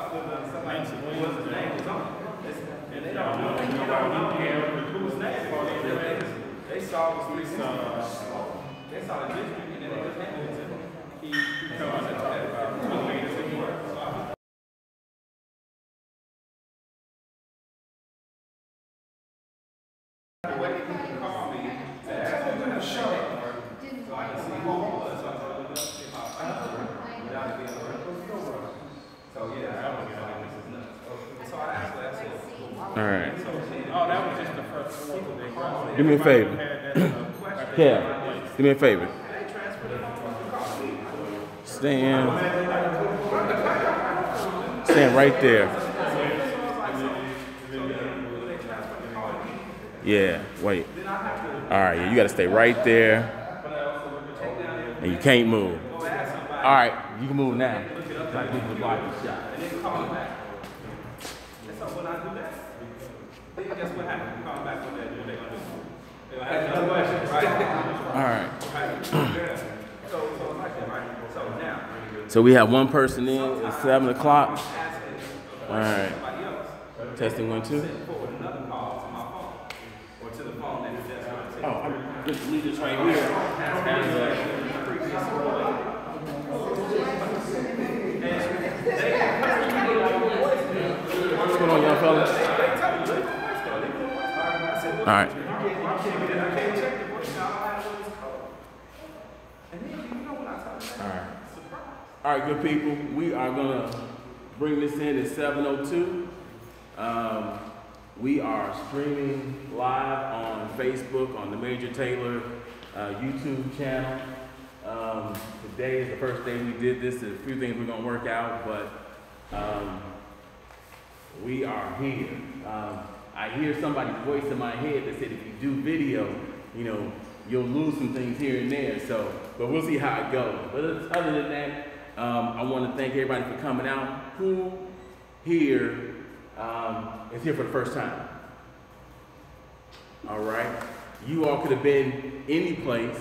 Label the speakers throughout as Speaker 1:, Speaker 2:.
Speaker 1: talked to somebody whose name was on it. And they don't know whose name was on it. They saw the district, and then they just handed it to him. He told us that about 2 meters in work.
Speaker 2: All right.
Speaker 1: Oh, that was just the first one.
Speaker 2: Do me a favor. Yeah. Do me a favor. Stand right there. Yeah, wait. All right, yeah, you got to stay right there. And you can't move. All right, you can move now. Like we can block the shot. All right. So we have one person in. It's 7 o'clock. All right. Testing 1, 2. Oh, I'm just leave this right here. What's going on, young fellas? All right. All right, good people. We are gonna bring this in at 7:02. We are streaming live on Facebook on the Major Taylor YouTube channel. Today is the first day we did this. There's a few things we're gonna work out, but we are here. I hear somebody's voice in my head that said if you do video, you know, you'll lose some things here and there. So, but we'll see how it goes. But other than that, I want to thank everybody for coming out. Who here is here for the first time? All right. You all could have been any place,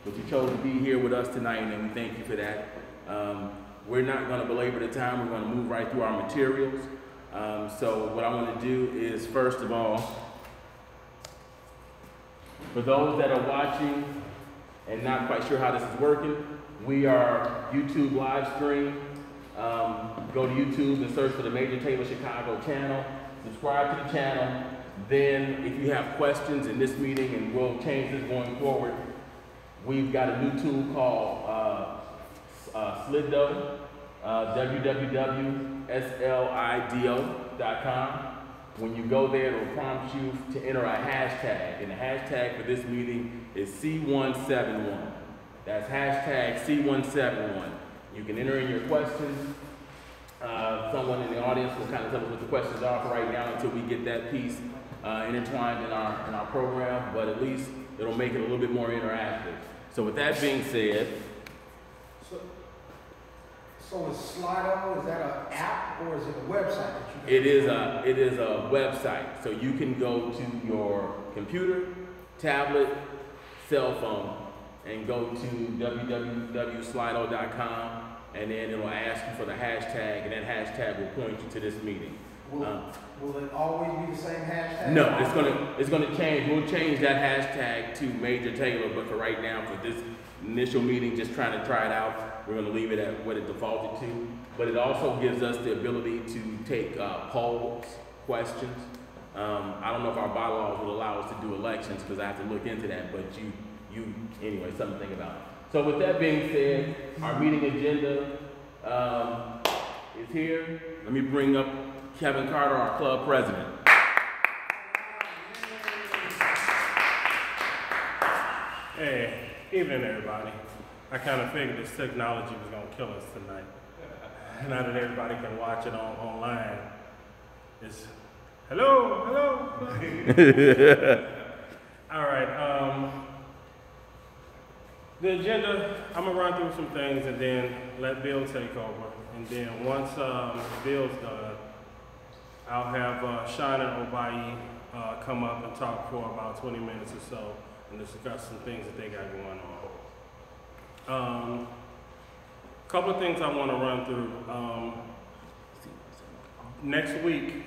Speaker 2: but you chose to be here with us tonight, and we thank you for that. We're not going to belabor the time. We're going to move right through our materials. So what I want to do is, first of all, for those that are watching and not quite sure how this is working, we are YouTube live stream. Go to YouTube and search for the Major Taylor Chicago channel. Subscribe to the channel. Then if you have questions in this meeting, and we'll change this going forward, we've got a new tool called Slido, www.slido.com. When you go there, it will prompt you to enter a hashtag, and the hashtag for this meeting is C171. That's hashtag C171. You can enter in your questions. Someone in the audience will kind of tell us what the questions are for right now until we get that piece intertwined in our program, but at least it'll make it a little bit more interactive. So with that being said,
Speaker 3: So is Slido, is that an app or is it a website that you
Speaker 2: it is a website. So you can go to your computer, tablet, cell phone, and go to www.slido.com, and then it'll ask you for the hashtag, and that hashtag will point you to this meeting.
Speaker 3: Will it always be the same hashtag?
Speaker 2: No, it's gonna change. We'll change that hashtag to Major Taylor, but for right now, for this initial meeting, just trying to try it out, we're gonna leave it at what it defaulted to. But it also gives us the ability to take polls, questions. I don't know if our bylaws will allow us to do elections because I have to look into that, but anyway, something to think about. So with that being said, our meeting agenda is here. Let me bring up Kevin Carter, our club president.
Speaker 4: Hey, evening everybody. I kind of figured this technology was going to kill us tonight. Now that everybody can watch it online, it's hello. All right. The agenda, I'm going to run through some things and then let Bill take over. And then once Bill's done, I'll have Sean and Obayi come up and talk for about 20 minutes or so and discuss some things that they got going on. Couple of things I want to run through. next week,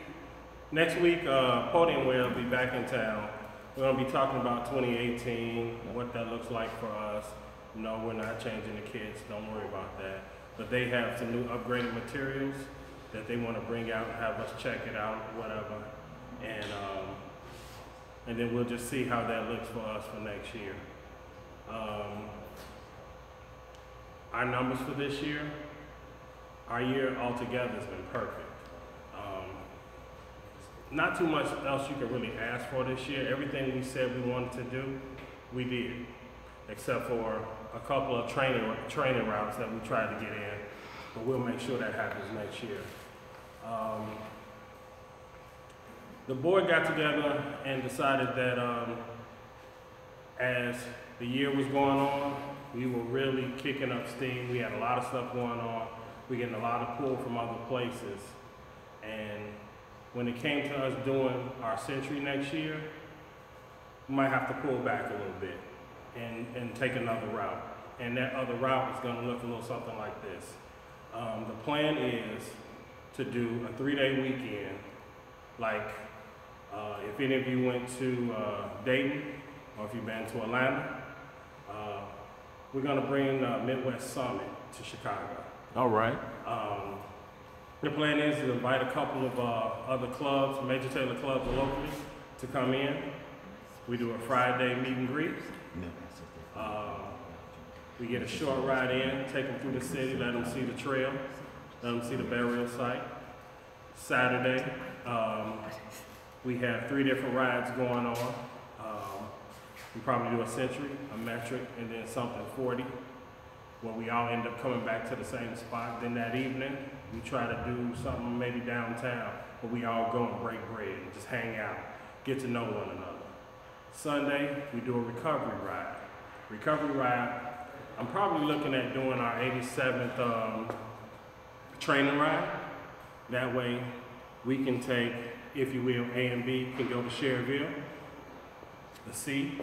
Speaker 4: Podium will be back in town. We're gonna be talking about 2018, what that looks like for us. No, we're not changing the kits, don't worry about that. But they have some new upgraded materials that they wanna bring out and have us check it out, whatever. And then we'll just see how that looks for us for next year. Our numbers for this year, our year altogether has been perfect. Not too much else you can really ask for this year. Everything we said we wanted to do, we did, except for a couple of training routes that we tried to get in, but we'll make sure that happens next year. The board got together and decided that as the year was going on, we were really kicking up steam. We had a lot of stuff going on. We're getting a lot of pull from other places. And when it came to us doing our century next year, we might have to pull back a little bit and take another route. And that other route is gonna look a little something like this. The plan is to do a 3-day weekend, like if any of you went to Dayton, or if you've been to Atlanta, we're gonna bring Midwest Summit to Chicago.
Speaker 2: All right.
Speaker 4: The plan is to invite a couple of other clubs, Major Taylor clubs locally, to come in. We do a Friday meet and greet. We get a short ride in, take them through the city, let them see the trail, let them see the burial site. Saturday, we have 3 different rides going on. We probably do a century, a metric, and then something 40, where we all end up coming back to the same spot. Then that evening, we try to do something maybe downtown, where we all go and break bread and just hang out, get to know one another. Sunday, we do a recovery ride. Recovery ride, I'm probably looking at doing our 87th training ride. That way, we can take, if you will, A and B can go to Cherville. The C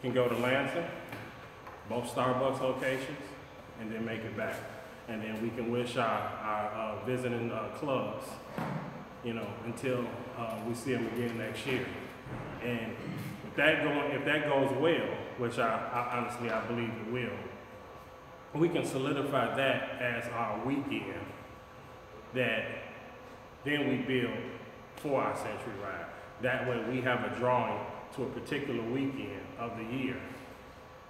Speaker 4: can go to Lansing, both Starbucks locations, and then make it back. And then we can wish our visiting clubs, you know, until we see them again next year. And if that goes well, which I honestly believe it will, we can solidify that as our weekend that then we build for our century ride. That way we have a drawing to a particular weekend of the year.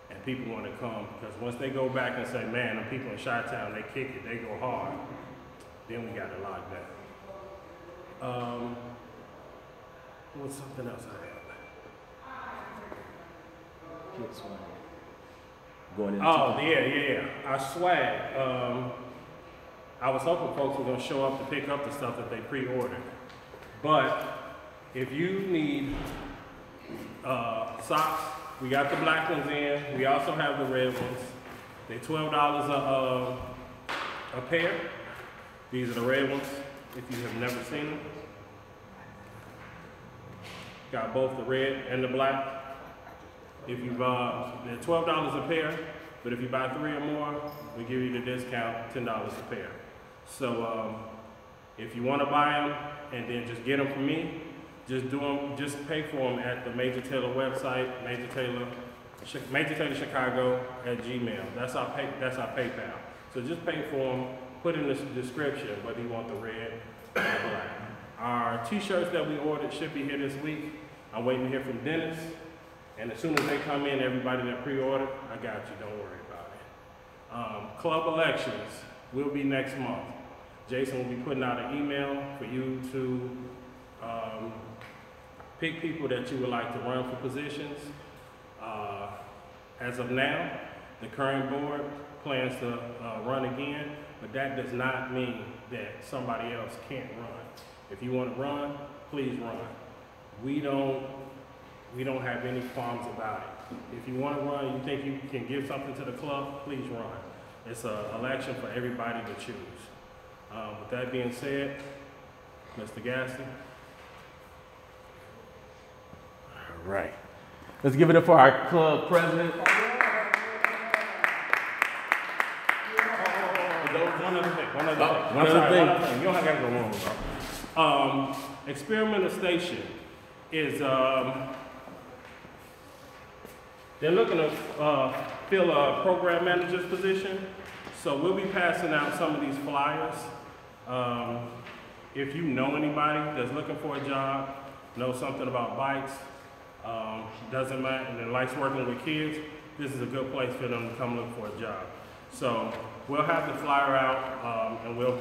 Speaker 4: And people want to come, because once they go back and say, man, the people in Chi-Town, they kick it, they go hard, then we got it locked down. What's something else I have?
Speaker 2: Kids swag. Going into
Speaker 4: Our swag. I was hoping folks were going to show up to pick up the stuff that they pre-ordered. But if you need socks, we got the black ones in. We also have the red ones. They're $12 a pair. These are the red ones, if you have never seen them. Got both the red and the black. If you they're $12 a pair, but if you buy 3 or more, we give you the discount, $10 a pair. So if you want to buy them and then just get them from me, just pay for them at the Major Taylor website, Major Taylor Chicago at Gmail. That's our PayPal. So just pay for them, put in the description whether you want the red or the black. Our t-shirts that we ordered should be here this week. I'm waiting to hear from Dennis. And as soon as they come in, everybody that pre-ordered, I got you, don't worry about it. Club elections will be next month. Jason will be putting out an email for you to pick people that you would like to run for positions. As of now, the current board plans to run again, but that does not mean that somebody else can't run. If you want to run, please run. We don't have any qualms about it. If you want to run, you think you can give something to the club, please run. It's an election for everybody to choose. With that being said, Mr. Gaston.
Speaker 2: All right. Let's give it up for our club president.
Speaker 4: One other thing.
Speaker 2: One other thing.
Speaker 4: You don't have to go wrong, bro. Experimental Station is, they're looking to fill a program manager's position. So we'll be passing out some of these flyers. If you know anybody that's looking for a job, know something about bikes, doesn't matter, and likes working with kids, this is a good place for them to come look for a job. So we'll have the flyer out, and we'll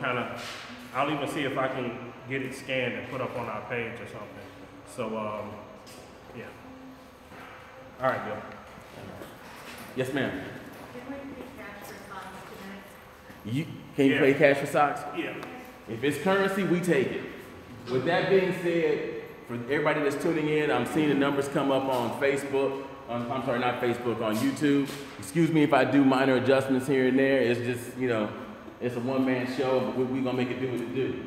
Speaker 4: I'll even see if I can get it scanned and put up on our page or something. So, yeah. All right, Bill.
Speaker 2: Yes, ma'am.
Speaker 5: Can we pay cash for socks tonight?
Speaker 2: Can you pay cash for socks?
Speaker 4: Yeah.
Speaker 2: If it's currency, we take it. With that being said, for everybody that's tuning in, I'm seeing the numbers come up on Facebook. I'm sorry, not Facebook, on YouTube. Excuse me if I do minor adjustments here and there. It's just, you know, it's a one-man show, but we're gonna make it do what it do.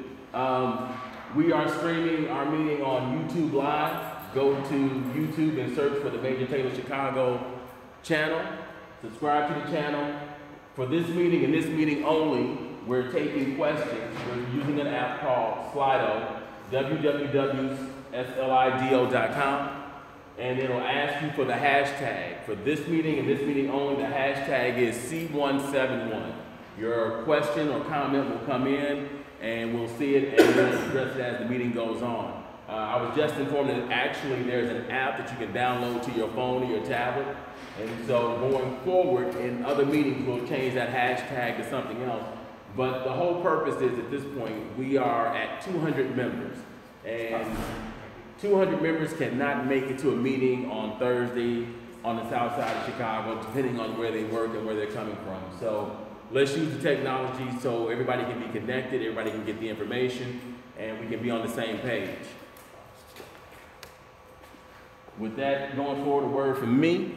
Speaker 2: We are streaming our meeting on YouTube Live. Go to YouTube and search for the Major Taylor Chicago channel. Subscribe to the channel. For this meeting and this meeting only, we're taking questions. We're using an app called Slido, www.slido.com. And it'll ask you for the hashtag. For this meeting and this meeting only, the hashtag is C171. Your question or comment will come in, and we'll see it and we'll address it as the meeting goes on. I was just informed that actually there's an app that you can download to your phone or your tablet. And so going forward in other meetings, we'll change that hashtag to something else. But the whole purpose is, at this point, we are at 200 members. And 200 members cannot make it to a meeting on Thursday on the south side of Chicago, depending on where they work and where they're coming from. So let's use the technology so everybody can be connected, everybody can get the information, and we can be on the same page. With that going forward, a word from me.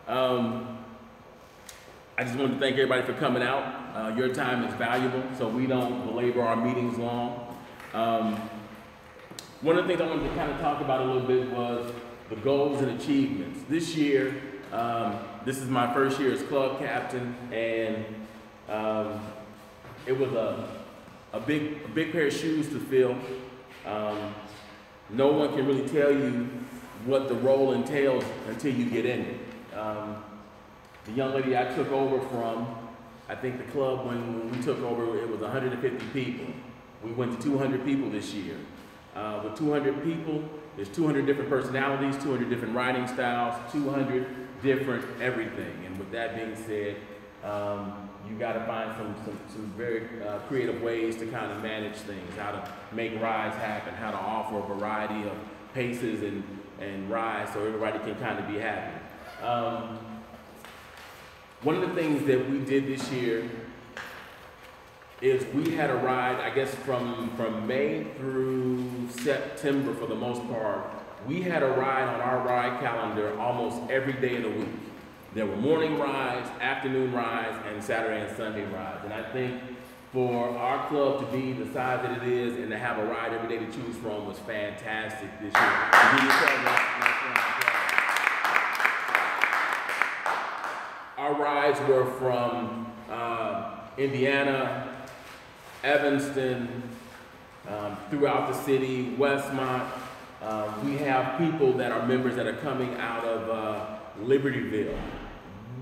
Speaker 2: I just wanted to thank everybody for coming out. Your time is valuable, so we don't belabor our meetings long. One of the things I wanted to kind of talk about a little bit was the goals and achievements. This year, this is my first year as club captain, and it was a big pair of shoes to fill. No one can really tell you what the role entails until you get in it. The young lady I took over from, I think the club, when we took over, it was 150 people. We went to 200 people this year. With 200 people, there's 200 different personalities, 200 different riding styles, 200 different everything. And with that being said, you got to find some very creative ways to kind of manage things, how to make rides happen, how to offer a variety of paces and rides so everybody can kind of be happy. One of the things that we did this year is we had a ride, I guess from May through September for the most part. We had a ride on our ride calendar almost every day of the week. There were morning rides, afternoon rides, and Saturday and Sunday rides. And I think for our club to be the size that it is and to have a ride every day to choose from was fantastic this year. Our rides were from Indiana, Evanston, throughout the city, Westmont. We have people that are members that are coming out of Libertyville,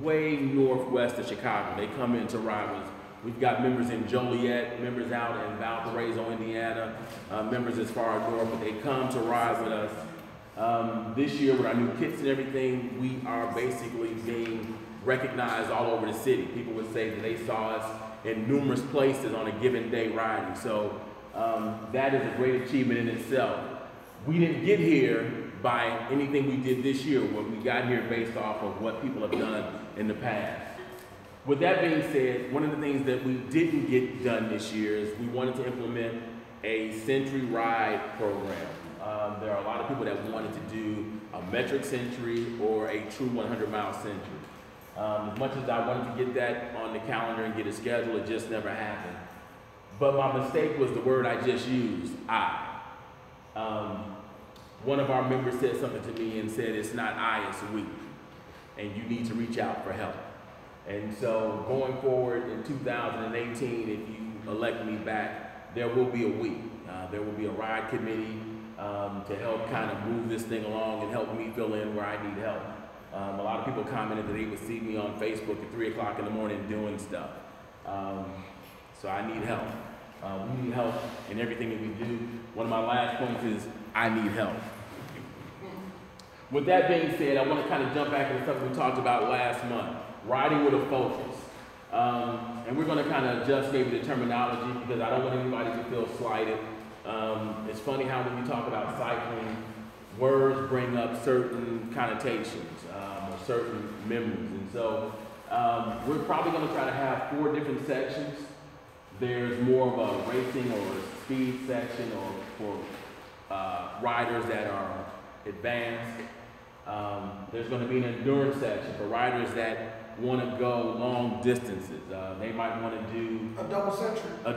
Speaker 2: way northwest of Chicago. They come in to ride with us. We've got members in Joliet, members out in Valparaiso, Indiana, members as far north, but they come to ride with us. This year with our new kits and everything, we are basically being recognized all over the city. People would say that they saw us in numerous places on a given day riding. So that is a great achievement in itself. We didn't get here by anything we did this year. We got here based off of what people have done in the past. With that being said, one of the things that we didn't get done this year is we wanted to implement a Century Ride program. There are a lot of people that wanted to do a metric century or a true 100-mile century. As much as I wanted to get that on the calendar and get it scheduled, it just never happened. But my mistake was the word I just used, I. One of our members said something to me and said, it's not I, it's we. And you need to reach out for help. And so going forward in 2018, if you elect me back, there will be a week. There will be a ride committee to help kind of move this thing along and help me fill in where I need help. A lot of people commented that they would see me on Facebook at 3 o'clock in the morning doing stuff. So I need help. We need help in everything that we do. One of my last points is I need help. With that being said, I want to kind of jump back into something we talked about last month, riding with a focus. And we're going to kind of adjust maybe the terminology because I don't want anybody to feel slighted. It's funny how when you talk about cycling, words bring up certain connotations or certain memories. And so we're probably going to try to have 4 different sections. There's more of a racing or a speed section or for riders that are advanced. There's going to be an endurance section for riders that want to go long distances. They might want to do
Speaker 3: A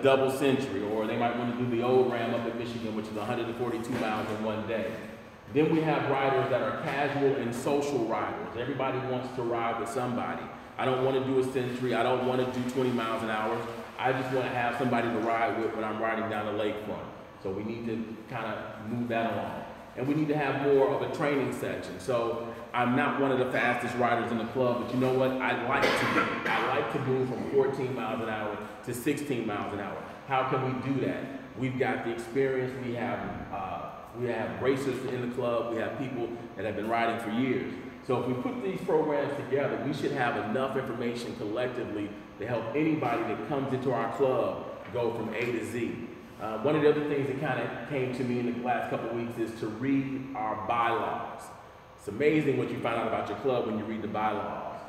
Speaker 3: double century,
Speaker 2: or they might want to do the old Ram up in Michigan, which is 142 miles in one day. Then we have riders that are casual and social riders. Everybody wants to ride with somebody. I don't want to do a century. I don't want to do 20 miles an hour. I just want to have somebody to ride with when I'm riding down the lakefront. So we need to kind of move that along. And we need to have more of a training section. So I'm not one of the fastest riders in the club, but you know what? I like to move from 14 miles an hour to 16 miles an hour. How can we do that? We've got the experience. We have racers in the club. We have people that have been riding for years. So if we put these programs together, we should have enough information collectively to help anybody that comes into our club go from A to Z. One of the other things that kind of came to me in the last couple of weeks is to read our bylaws. It's amazing what you find out about your club when you read the bylaws.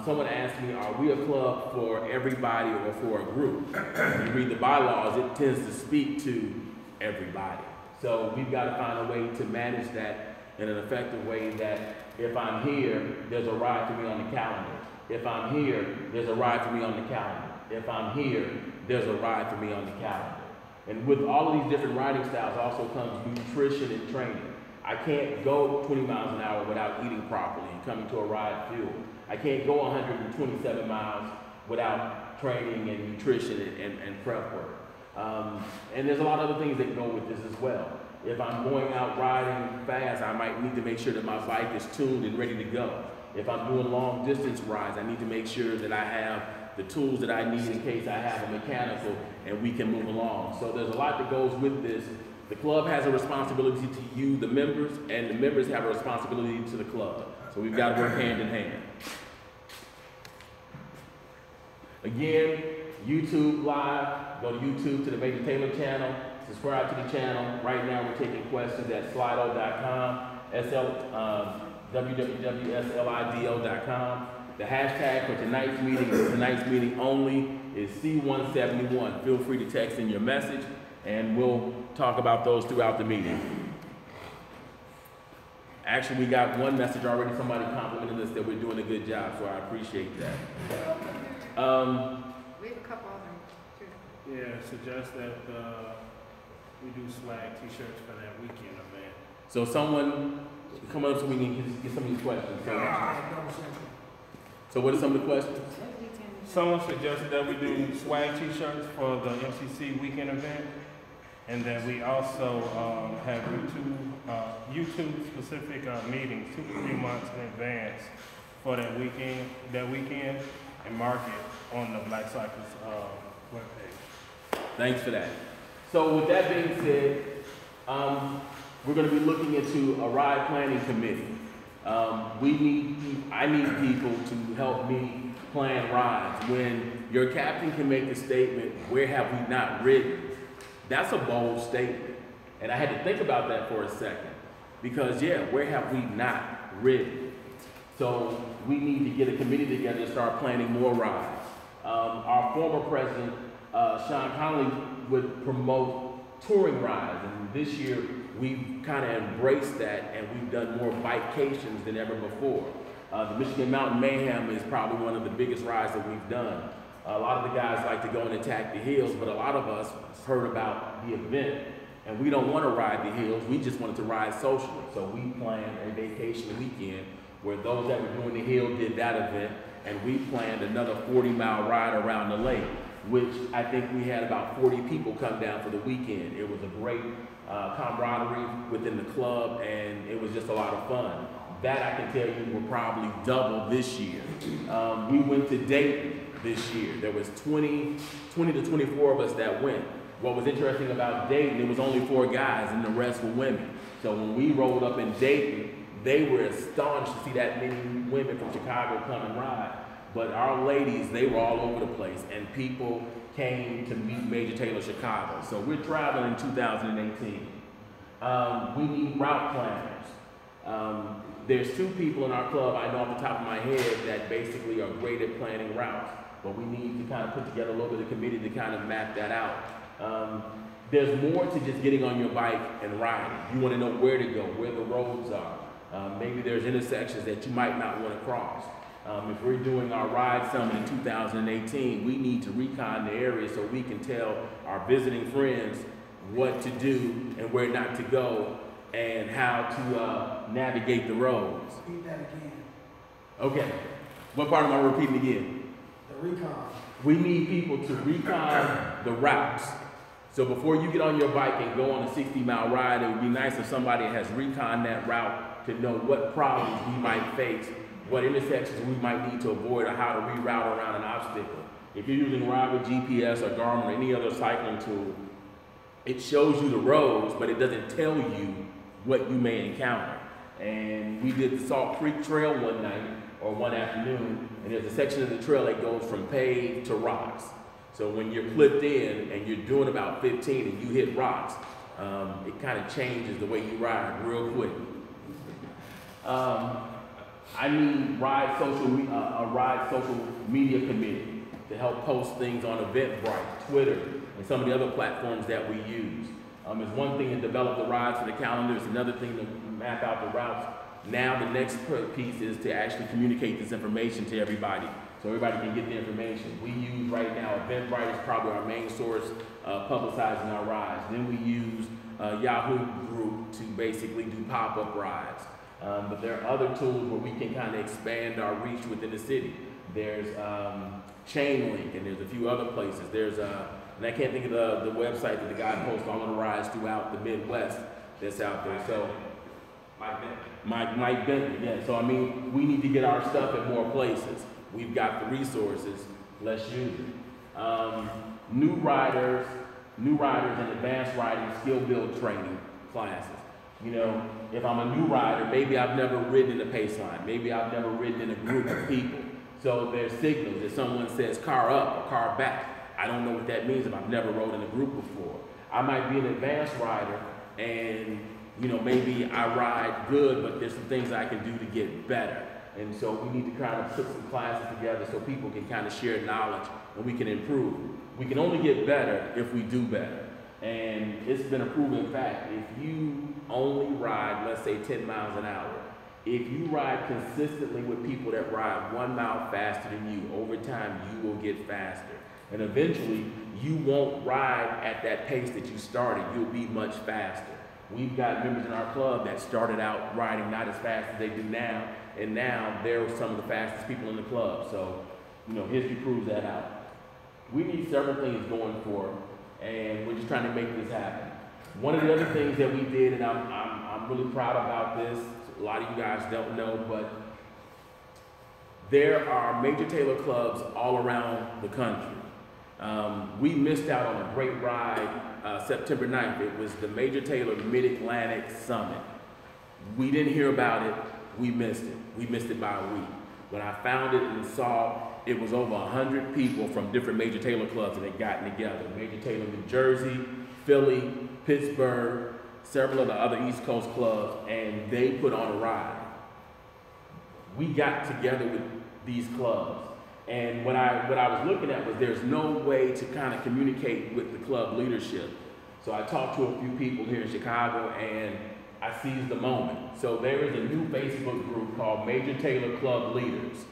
Speaker 2: Someone asked me, are we a club for everybody or for a group? When you read the bylaws, it tends to speak to everybody. So we've got to find a way to manage that in an effective way that if I'm here, there's a ride for me on the calendar. If I'm here, there's a ride for me on the calendar. If I'm here, there's a ride for me on the calendar. And with all of these different riding styles also comes nutrition and training. I can't go 20 miles an hour without eating properly and coming to a ride fuel. I can't go 127 miles without training and nutrition and prep work. And there's a lot of other things that go with this as well. If I'm going out riding fast, I might need to make sure that my bike is tuned and ready to go. If I'm doing long distance rides, I need to make sure that I have the tools that I need in case I have a mechanical and we can move along. So there's a lot that goes with this. The club has a responsibility to you, the members, and the members have a responsibility to the club. So we've got to work hand in hand. Again, YouTube Live, go to YouTube to the Major Taylor channel, subscribe to the channel. Right now we're taking questions at slido.com, www.slido.com. The hashtag for tonight's meeting only is C171. Feel free to text in your message and we'll talk about those throughout the meeting. Actually, we got one message already, somebody complimented us that we're doing a good job, so I appreciate that.
Speaker 5: We have a couple others too.
Speaker 4: Yeah, suggest that we do swag t-shirts for that weekend event.
Speaker 2: So someone, come up so we can get some of these questions. So what are some of the questions?
Speaker 4: Someone suggested that we do swag t-shirts for the MCC weekend event, and that we also have YouTube specific meetings 2 to 3 months in advance for that weekend, and mark it on the Black Cyclist webpage.
Speaker 2: Thanks for that. So with that being said, we're going to be looking into a ride planning committee. I need people to help me plan rides. When your captain can make the statement, where have we not ridden? That's a bold statement. And I had to think about that for a second. Because yeah, where have we not ridden? So we need to get a committee together to start planning more rides. Our former president, Sean Connolly, would promote touring rides. And this year, we've kind of embraced that and we've done more bikecations than ever before. The Michigan Mountain Mayhem is probably one of the biggest rides that we've done. A lot of the guys like to go and attack the hills, but a lot of us heard about the event and we don't want to ride the hills, we just wanted to ride socially. So we planned a vacation weekend where those that were doing the hill did that event, and we planned another 40-mile ride around the lake. which I think we had about 40 people come down for the weekend. It was a great camaraderie within the club, and it was just a lot of fun. That I can tell you will probably double this year. We went to Dayton this year. There was 20 to 24 of us that went. What was interesting about Dayton, it was only 4 guys and the rest were women. So when we rolled up in Dayton, they were astonished to see that many women from Chicago come and ride. But our ladies, they were all over the place, and people came to meet Major Taylor Chicago. So we're traveling in 2018. We need route planners. There's 2 people in our club I know off the top of my head that basically are great at planning routes, but we need to kind of put together a little bit of committee to kind of map that out. There's more to just getting on your bike and riding. You want to know where to go, where the roads are. Maybe there's intersections that you might not want to cross. If we're doing our ride summit in 2018, we need to recon the area so we can tell our visiting friends what to do and where not to go and how to navigate the roads.
Speaker 3: Repeat that again.
Speaker 2: Okay, what part am I repeating again?
Speaker 3: The recon.
Speaker 2: We need people to recon the routes. So before you get on your bike and go on a 60-mile ride, it would be nice if somebody has recon that route to know what problems we might face, what intersections we might need to avoid, or how to reroute around an obstacle. If you're using Ride with GPS or Garmin or any other cycling tool, it shows you the roads, but it doesn't tell you what you may encounter. And we did the Salt Creek Trail one night, or one afternoon, and there's a section of the trail that goes from paved to rocks. So when you're clipped in and you're doing about 15 and you hit rocks, it kind of changes the way you ride real quick. I need a ride social media committee to help post things on Eventbrite, Twitter, and some of the other platforms that we use. It's one thing to develop the rides for the calendar, it's another thing to map out the routes. Now the next piece is to actually communicate this information to everybody, so everybody can get the information. We use right now, Eventbrite is probably our main source publicizing our rides. Then we use Yahoo Group to basically do pop-up rides. But there are other tools where we can kind of expand our reach within the city. There's Chainlink, and there's a few other places. There's and I can't think of the website that the guy posts all of the rides throughout the Midwest that's out there. So Mike Bentley, yeah. So I mean, we need to get our stuff at more places. We've got the resources, let's use it. New riders and advanced riding skill build training classes. You know, if I'm a new rider, maybe I've never ridden in a pace line. Maybe I've never ridden in a group of people. So there's signals. If someone says car up or car back, I don't know what that means if I've never rode in a group before. I might be an advanced rider and, you know, maybe I ride good, but there's some things I can do to get better. And so we need to kind of put some classes together so people can kind of share knowledge and we can improve. We can only get better if we do better. And it's been a proven fact. If you only ride, let's say 10 miles an hour, if you ride consistently with people that ride 1 mile faster than you, over time you will get faster. And eventually you won't ride at that pace that you started, you'll be much faster. We've got members in our club that started out riding not as fast as they do now, and now they're some of the fastest people in the club. So, you know, history proves that out. We need several things going for them, and we're just trying to make this happen. One of the other things that we did, and I'm really proud about this, a lot of you guys don't know, but there are Major Taylor clubs all around the country. We missed out on a great ride September 9th. It was the Major Taylor Mid-Atlantic Summit. We didn't hear about it, we missed it. We missed it by a week. When I found it and saw it was over 100 people from different Major Taylor clubs that had gotten together. Major Taylor New Jersey, Philly, Pittsburgh, several of the other East Coast clubs, and they put on a ride. We got together with these clubs. And what I was looking at was there's no way to kind of communicate with the club leadership. So I talked to a few people here in Chicago and I seized the moment. So there is a new Facebook group called Major Taylor Club Leaders.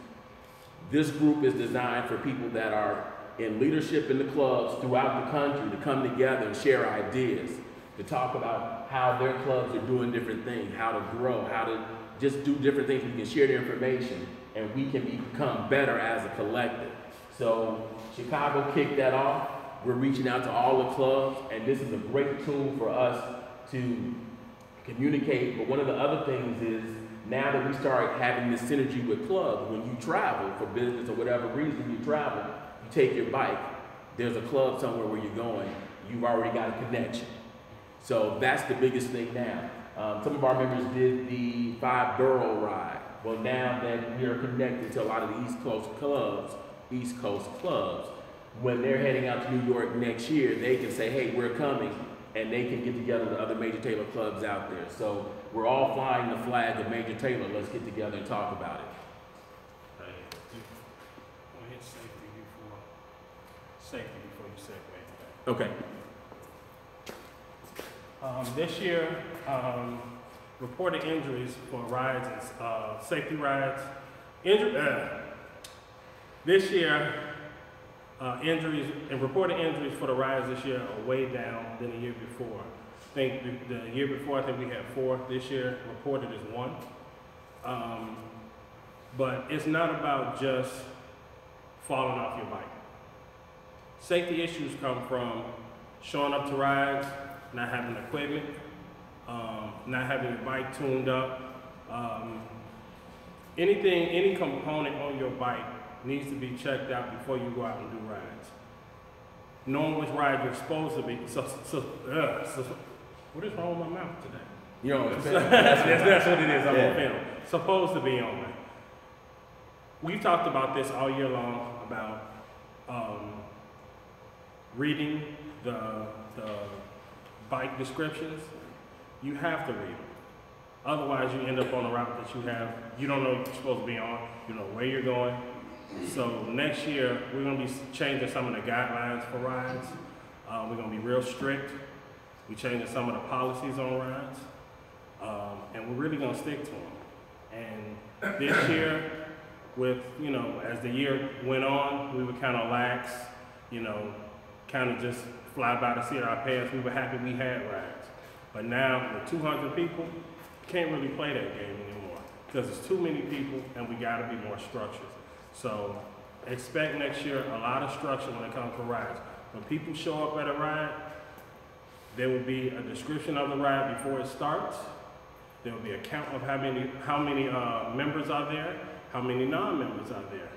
Speaker 2: This group is designed for people that are in leadership in the clubs throughout the country to come together and share ideas, to talk about how their clubs are doing different things, how to grow, how to just do different things. We can share their information and we can become better as a collective. So Chicago kicked that off. We're reaching out to all the clubs, and this is a great tool for us to communicate. But one of the other things is, now that we start having this synergy with clubs, when you travel for business or whatever reason you travel, you take your bike, there's a club somewhere where you're going, you've already got a connection. So that's the biggest thing now. Some of our members did the 5 borough ride. Well, now that we are connected to a lot of the East Coast clubs, when they're heading out to New York next year, they can say, hey, we're coming, and they can get together with other Major Taylor clubs out there. So we're all flying the flag of Major Taylor. Let's get together and talk about it.
Speaker 4: Safety before you segue.
Speaker 2: Okay.
Speaker 4: This year, reported injuries for rides and safety rides. This year, injuries and reported injuries for the rides this year are way down than the year before. I think the year before, I think we had 4. This year, reported is 1. But it's not about just falling off your bike. Safety issues come from showing up to rides, not having equipment, not having your bike tuned up. Any component on your bike needs to be checked out before you go out and do rides. Knowing which ride you're supposed to be. What is wrong with my mouth today?
Speaker 2: You know,
Speaker 4: that's what it is. I'm
Speaker 2: Yeah.
Speaker 4: on film. Supposed to be on. We've talked about this all year long about reading the bike descriptions. You have to read them. Otherwise, you end up on a route that you don't know what you're supposed to be on. You know where you're going. So next year, we're going to be changing some of the guidelines for rides. We're going to be real strict. We're changing some of the policies on rides. And we're really going to stick to them. And this year, as the year went on, we were kind of lax, kind of just fly by the seat of our pants. We were happy we had rides. But now, with 200 people, can't really play that game anymore because there's too many people and we got to be more structured. So expect next year a lot of structure when it comes to rides. When people show up at a ride, there will be a description of the ride before it starts. There will be a count of how many members are there, how many non-members are there.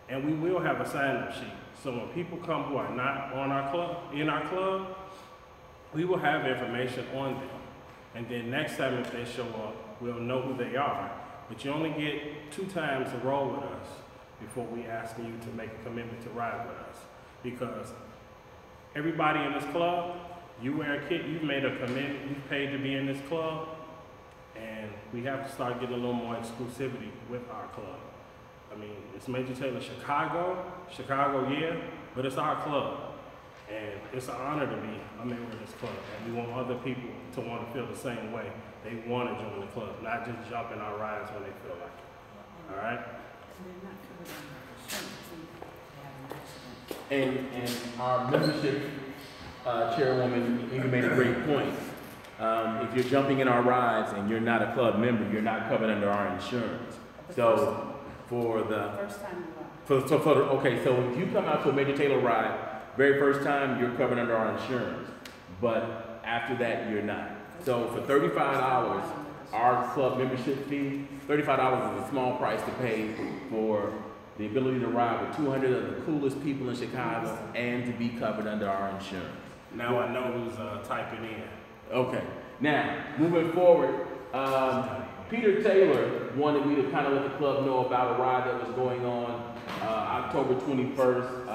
Speaker 4: And we will have a sign-up sheet. So when people come who are not in our club, we will have information on them. And then next time if they show up, we'll know who they are. But you only get 2 times to roll with us before we ask you to make a commitment to ride with us. Because everybody in this club, you wear a kit, you've made a commitment, you've paid to be in this club, and we have to start getting a little more exclusivity with our club. I mean, it's Major Taylor Chicago, yeah, but it's our club. And it's an honor to be a member of this club. And we want other people to want to feel the same way. They want to join the club, not just jump in our rides when they feel like it. All right?
Speaker 2: And our membership chairwoman even made a great point. If you're jumping in our rides and you're not a club member, you're not covered under our insurance. So if you come out to a Major Taylor ride, very first time you're covered under our insurance, but after that you're not. So for $35, our club membership fee, $35 is a small price to pay for the ability to ride with 200 of the coolest people in Chicago and to be covered under our insurance.
Speaker 4: Now I know who's typing in.
Speaker 2: Okay. Now, moving forward, Peter Taylor wanted me to kind of let the club know about a ride that was going on October 21st.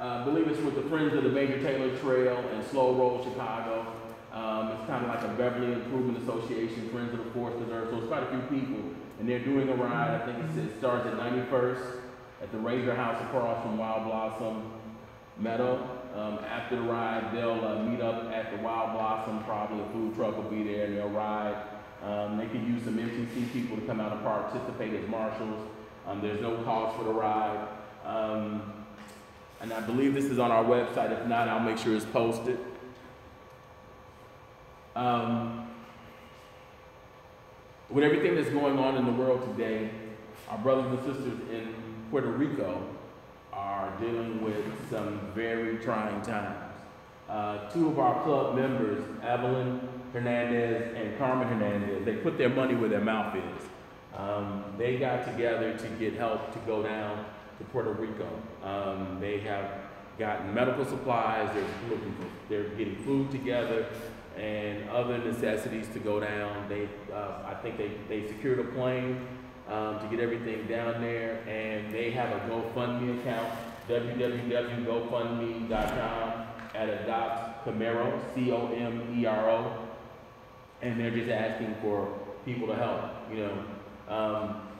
Speaker 2: I believe it's with the Friends of the Major Taylor Trail and Slow Roll Chicago. It's kind of like a Beverly Improvement Association, Friends of the Forest Preserve, so it's quite a few people. And they're doing a ride, I think it starts at 91st at the Ranger House across from Wild Blossom Meadow. After the ride, they'll meet up at the Wild Blossom, probably a food truck will be there and they'll ride. They could use some MTC people to come out and participate as marshals. There's no cost for the ride. And I believe this is on our website. If not, I'll make sure it's posted. With everything that's going on in the world today, our brothers and sisters in Puerto Rico are dealing with some very trying times. Two of our club members, Evelyn Hernandez and Carmen Hernandez, they put their money where their mouth is. They got together to get help to go down to Puerto Rico. They have gotten medical supplies, they're getting food together and other necessities to go down. I think they secured a plane to get everything down there, and they have a GoFundMe account, www.gofundme.com, at Adopt Comero, C-O-M-E-R-O, and they're just asking for people to help,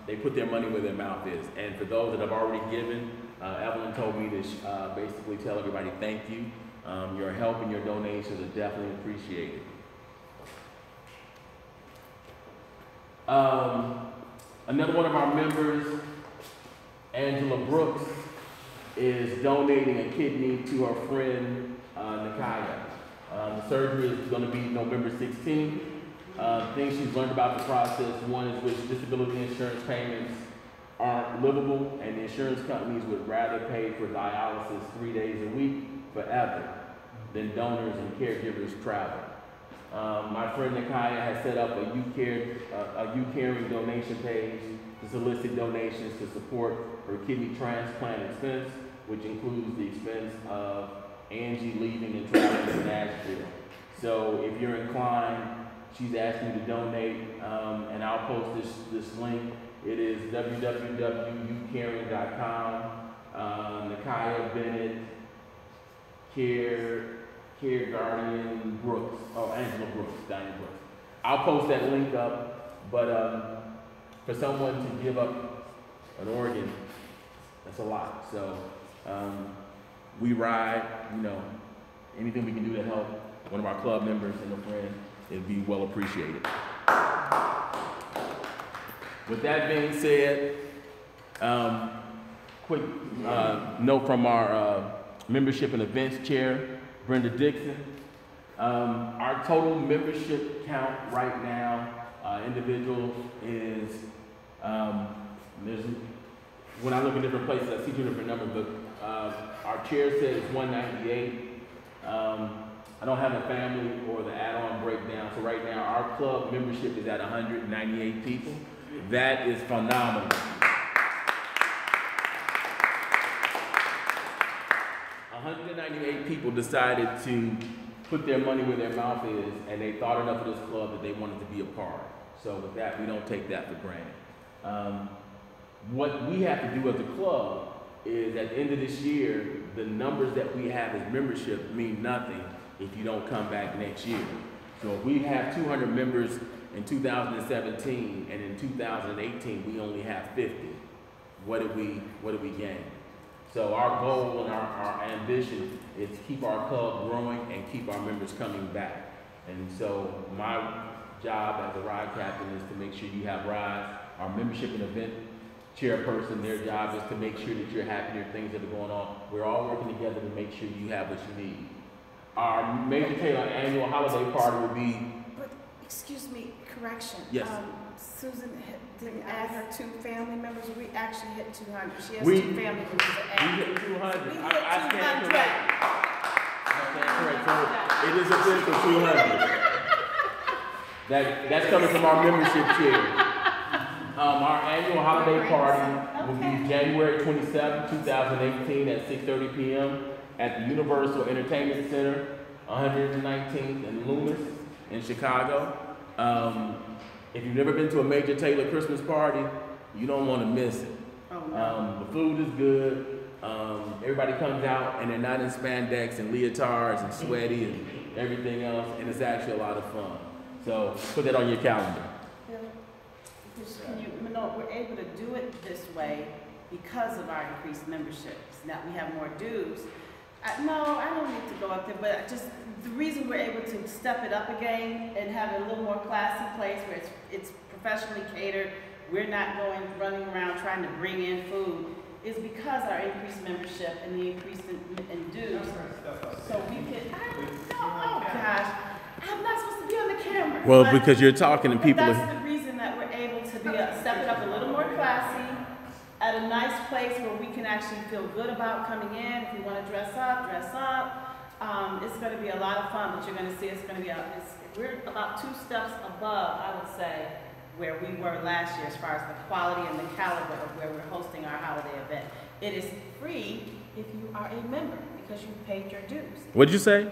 Speaker 2: They put their money where their mouth is. And for those that have already given, Evelyn told me to basically tell everybody thank you. Your help and your donations are definitely appreciated. Another one of our members, Angela Brooks, is donating a kidney to her friend, Nakaya. The surgery is going to be November 16th. Things she's learned about the process, one is which disability insurance payments aren't livable, and the insurance companies would rather pay for dialysis 3 days a week forever than donors and caregivers travel. My friend Nakaya has set up a You Caring donation page to solicit donations to support her kidney transplant expense, which includes the expense of Angie leaving and traveling to Nashville. So if you're inclined, she's asking you to donate, and I'll post this link. It is www.youcaring.com. Nakaya Bennett, Care Guardian Brooks. Oh, Angela Brooks, Diane Brooks. I'll post that link up, but for someone to give up an organ, that's a lot. So we ride, anything we can do to help one of our club members and a friend, it'd be well appreciated. With that being said, quick note from our membership and events chair, Brenda Dixon. Our total membership count right now, individuals is, when I look at different places, I see two different numbers, but our chair says 198. I don't have the family or the add-on breakdown, so right now our club membership is at 198 people. That is phenomenal. 198 people decided to put their money where their mouth is, and they thought enough of this club that they wanted to be a part. So with that, we don't take that for granted. What we have to do as a club is at the end of this year, the numbers that we have as membership mean nothing if you don't come back next year. So if we have 200 members in 2017 and in 2018 we only have 50, what did we gain? So our goal and our ambition is to keep our club growing and keep our members coming back. And so my job as a ride captain is to make sure you have rides. Our membership and event chairperson, their job is to make sure that you're happy with things that are going on. We're all working together to make sure you have what you need. Our Major Taylor annual holiday party will be...
Speaker 6: But, excuse me, correction.
Speaker 2: Yes.
Speaker 6: Susan didn't add her 2 family members. We actually hit 200. She has
Speaker 2: We-
Speaker 6: 2 family members to add.
Speaker 2: We hit 200.
Speaker 6: We hit
Speaker 2: I stand
Speaker 6: 200.
Speaker 2: corrected. I stand corrected. So it is official 200. That's coming from our membership chair. Our annual holiday party will be January 27, 2018 at 6:30 p.m. at the Universal Entertainment Center, 119th and Loomis in Chicago. If you've never been to a Major Taylor Christmas party, you don't want to miss it.
Speaker 6: Oh, no.
Speaker 2: The food is good. Everybody comes out and they're not in spandex and leotards and sweaty and everything else, and it's actually a lot of fun. So put that on your calendar.
Speaker 7: We're able to do it this way because of our increased memberships. Now we have more dues. No, I don't need to go up there, but just the reason we're able to step it up again and have a little more classy place where it's professionally catered, we're not running around trying to bring in food, is because our increased membership and the increase in dues. So we can, oh gosh, I'm not supposed to be on the camera.
Speaker 2: Well, because you're talking to people.
Speaker 7: That's the reason that we're able to step it up a little more classy, at a nice place where we can actually feel good about coming in. If you want to dress up, dress up. It's going to be a lot of fun, but you're going to see it's going to be we're about 2 steps above, I would say, where we were last year as far as the quality and the caliber of where we're hosting our holiday event. It is free if you are a member because you paid your dues.
Speaker 2: What'd you say?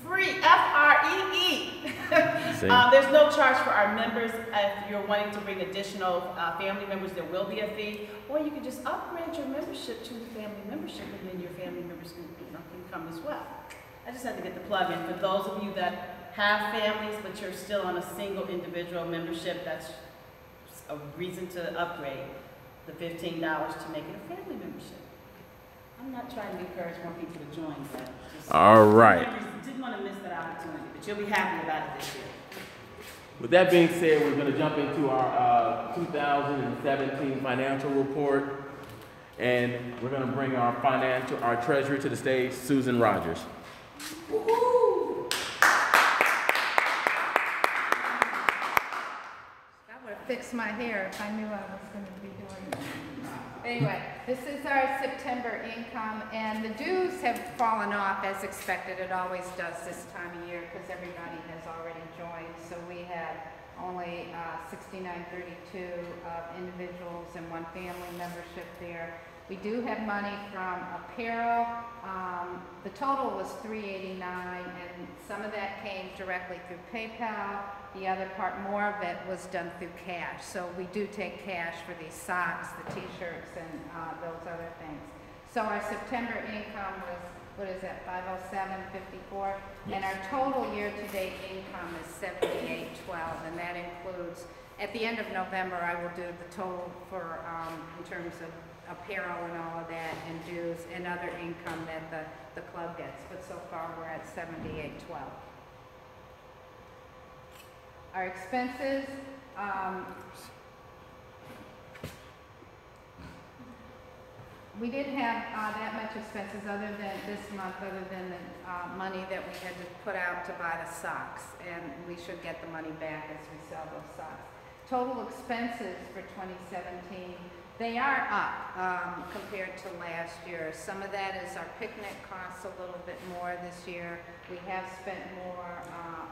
Speaker 7: Free, F-R-E-E. There's no charge for our members. If you're wanting to bring additional family members, there will be a fee. Or you can just upgrade your membership to the family membership, and then your family members can come as well. I just had to get the plug in. For those of you that have families, but you're still on a single individual membership, that's a reason to upgrade the $15 to make it a family membership. I'm not trying to encourage more people to join, but just
Speaker 2: All right.
Speaker 7: didn't want to miss that opportunity, but you'll be happy about it this year.
Speaker 2: With that being said, we're going to jump into our 2017 financial report, and we're going to bring our treasurer to the stage, Susan Rogers.
Speaker 7: Woo-hoo!
Speaker 5: I would have fixed my hair if I knew I was going to be doing it. Anyway, this is our September income, and the dues have fallen off as expected. It always does this time of year because everybody has already joined. So we have only $69.32 of individuals and 1 family membership there. We do have money from apparel. The total was $389, and some of that came directly through PayPal. The other part, more of it, was done through cash. So we do take cash for these socks, the t-shirts, and those other things. So our September income was, what is that, $507.54? And our total year-to-date income is $78.12, and that includes, at the end of November, I will do the total for, in terms of apparel and all of that, and dues and other income that the club gets. But so far, we're at $78.12. Our expenses, we didn't have that much expenses other than this month, other than the money that we had to put out to buy the socks, and we should get the money back as we sell those socks. Total expenses for 2017, they are up compared to last year. Some of that is our picnic costs a little bit more this year. We have spent more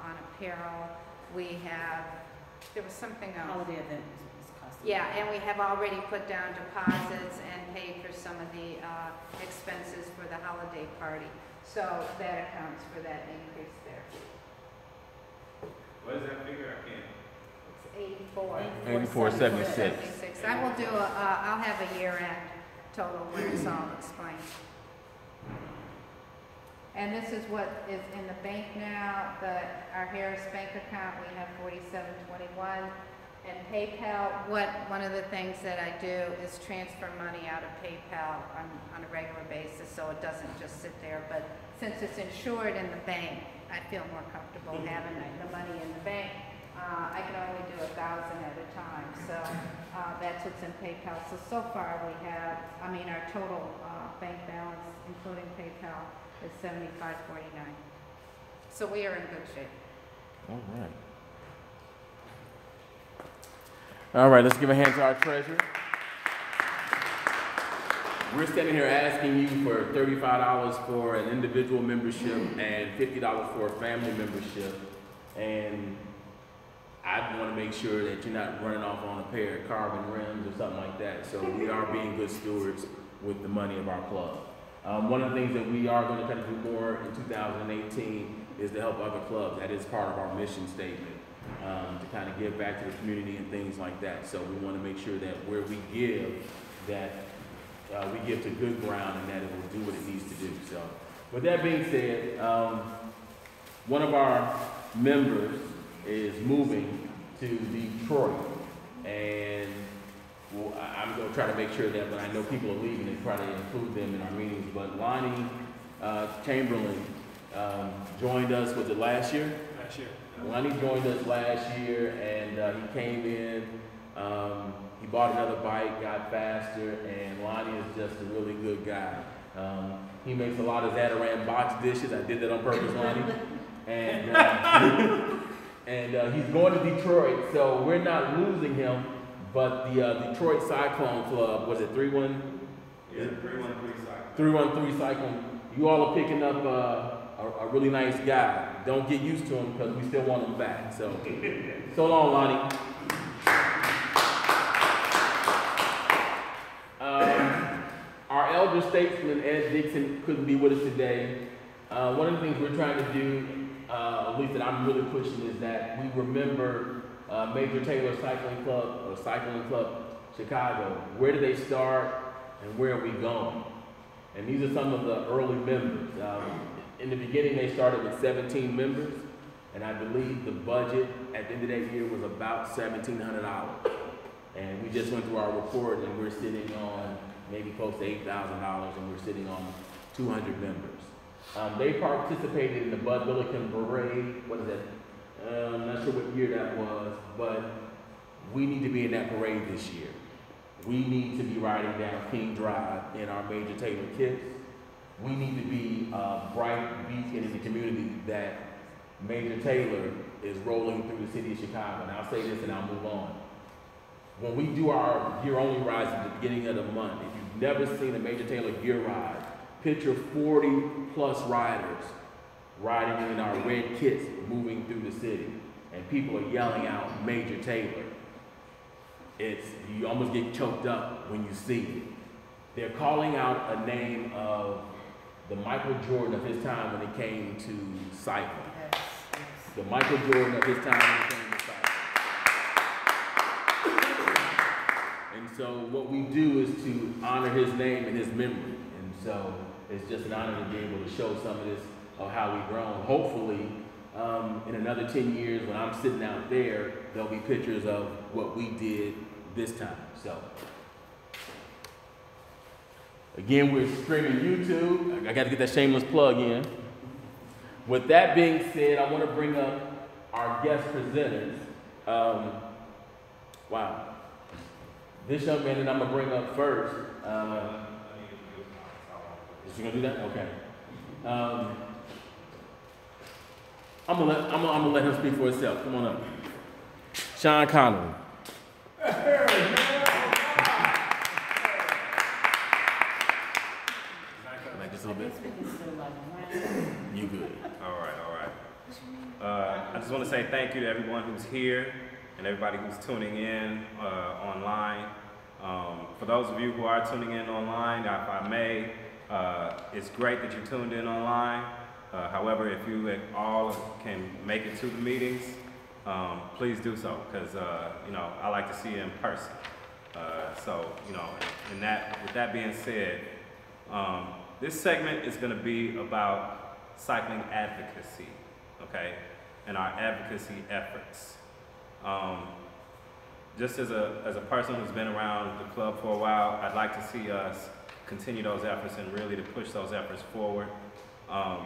Speaker 5: on apparel. There was something else.
Speaker 7: Holiday event is costing.
Speaker 5: Yeah, and we have already put down deposits and paid for some of the expenses for the holiday party. So that accounts for that increase there.
Speaker 1: What is that figure? I can't.
Speaker 5: It's
Speaker 2: 84.76.
Speaker 5: I will do I'll have a year-end total where it's all explained. And this is what is in the bank now. Our Harris bank account, we have $47.21. And PayPal, one of the things that I do is transfer money out of PayPal on a regular basis, so it doesn't just sit there. But since it's insured in the bank, I feel more comfortable having the money in the bank. I can only do 1,000 at a time, so that's what's in PayPal. So far we have, our total bank balance, including PayPal, is $75.49. So we are in good shape.
Speaker 2: All right. All right, let's give a hand to our treasurer. We're standing here asking you for $35 for an individual membership and $50 for a family membership. And I want to make sure that you're not running off on a pair of carbon rims or something like that. So we are being good stewards with the money of our club. One of the things that we are going to try to do more in 2018 is to help other clubs. That is part of our mission statement, to kind of give back to the community and things like that. So we want to make sure that where we give, that we give to good ground and that it will do what it needs to do. So with that being said, one of our members is moving to Detroit, and I'm going to try to make sure that when I know people are leaving, and try to include them in our meetings. But Lonnie Chamberlain joined us, was it last year?
Speaker 4: Last year.
Speaker 2: Lonnie joined us last year, and he came in, he bought another bike, got faster, and Lonnie is just a really good guy. He makes a lot of Zatarain box dishes. I did that on purpose, Lonnie. And he's going to Detroit, so we're not losing him. But the Detroit Cyclone Club, was it 3-1?
Speaker 1: Yeah, 313 Cyclone.
Speaker 2: 313 Cycling. You all are picking up a really nice guy. Don't get used to him because we still want him back. So long, Lonnie. Our elder statesman, Ed Dixon, couldn't be with us today. One of the things we're trying to do, at least that I'm really pushing, is that we remember Major Taylor Cycling Club, or Cycling Club Chicago. Where did they start and where are we going? And these are some of the early members. In the beginning, they started with 17 members, and I believe the budget at the end of that year was about $1,700. And we just went through our report, and we're sitting on maybe close to $8,000, and we're sitting on 200 members. They participated in the Bud Billiken Parade. What is that? I'm not sure what year that was, but we need to be in that parade this year. We need to be riding down King Drive in our Major Taylor kits. We need to be a bright beacon in the community that Major Taylor is rolling through the city of Chicago. And I'll say this and I'll move on. When we do our year-only rides at the beginning of the month, if you've never seen a Major Taylor gear ride, picture 40-plus riders riding in our red kits moving through the city. And people are yelling out Major Taylor. You almost get choked up when you see it. They're calling out a name of the Michael Jordan of his time when it came to cycling.
Speaker 7: Yes, yes.
Speaker 2: The Michael Jordan of his time when it came to cycling. And so what we do is to honor his name and his memory. And so it's just an honor to be able to show some of this of how we've grown. Hopefully, in another 10 years when I'm sitting out there, there'll be pictures of what we did this time. So, again, we're streaming YouTube. I got to get that shameless plug in. With that being said, I want to bring up our guest presenters. Wow. This young man that I'm going to bring up first. Is you going to do that? Okay. I'm gonna let him speak for himself. Come on up. Sean Connery. Like this a little bit? You good.
Speaker 1: All right. I just want to say thank you to everyone who's here and everybody who's tuning in online. For those of you who are tuning in online, if I may, it's great that you tuned in online. However, if you all can make it to the meetings, please do so, because I like to see you in person. With that being said, this segment is going to be about cycling advocacy, okay, and our advocacy efforts. Just as a person who's been around the club for a while, I'd like to see us continue those efforts and really to push those efforts forward.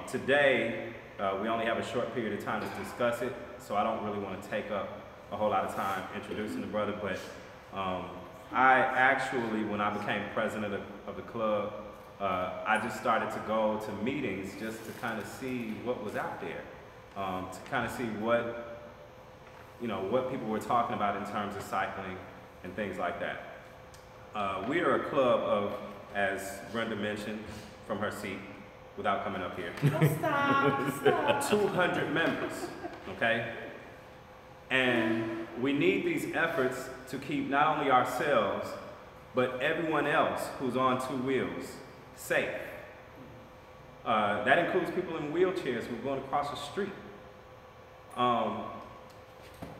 Speaker 1: Today, we only have a short period of time to discuss it, so I don't really want to take up a whole lot of time introducing the brother, but I actually, when I became president of the club, I just started to go to meetings just to kind of see what was out there, to kind of see what people were talking about in terms of cycling and things like that. We are a club of, as Brenda mentioned from her seat, without coming up here.
Speaker 7: Oh, stop.
Speaker 1: 200 members, okay? And we need these efforts to keep not only ourselves, but everyone else who's on two wheels safe. That includes people in wheelchairs who are going across the street.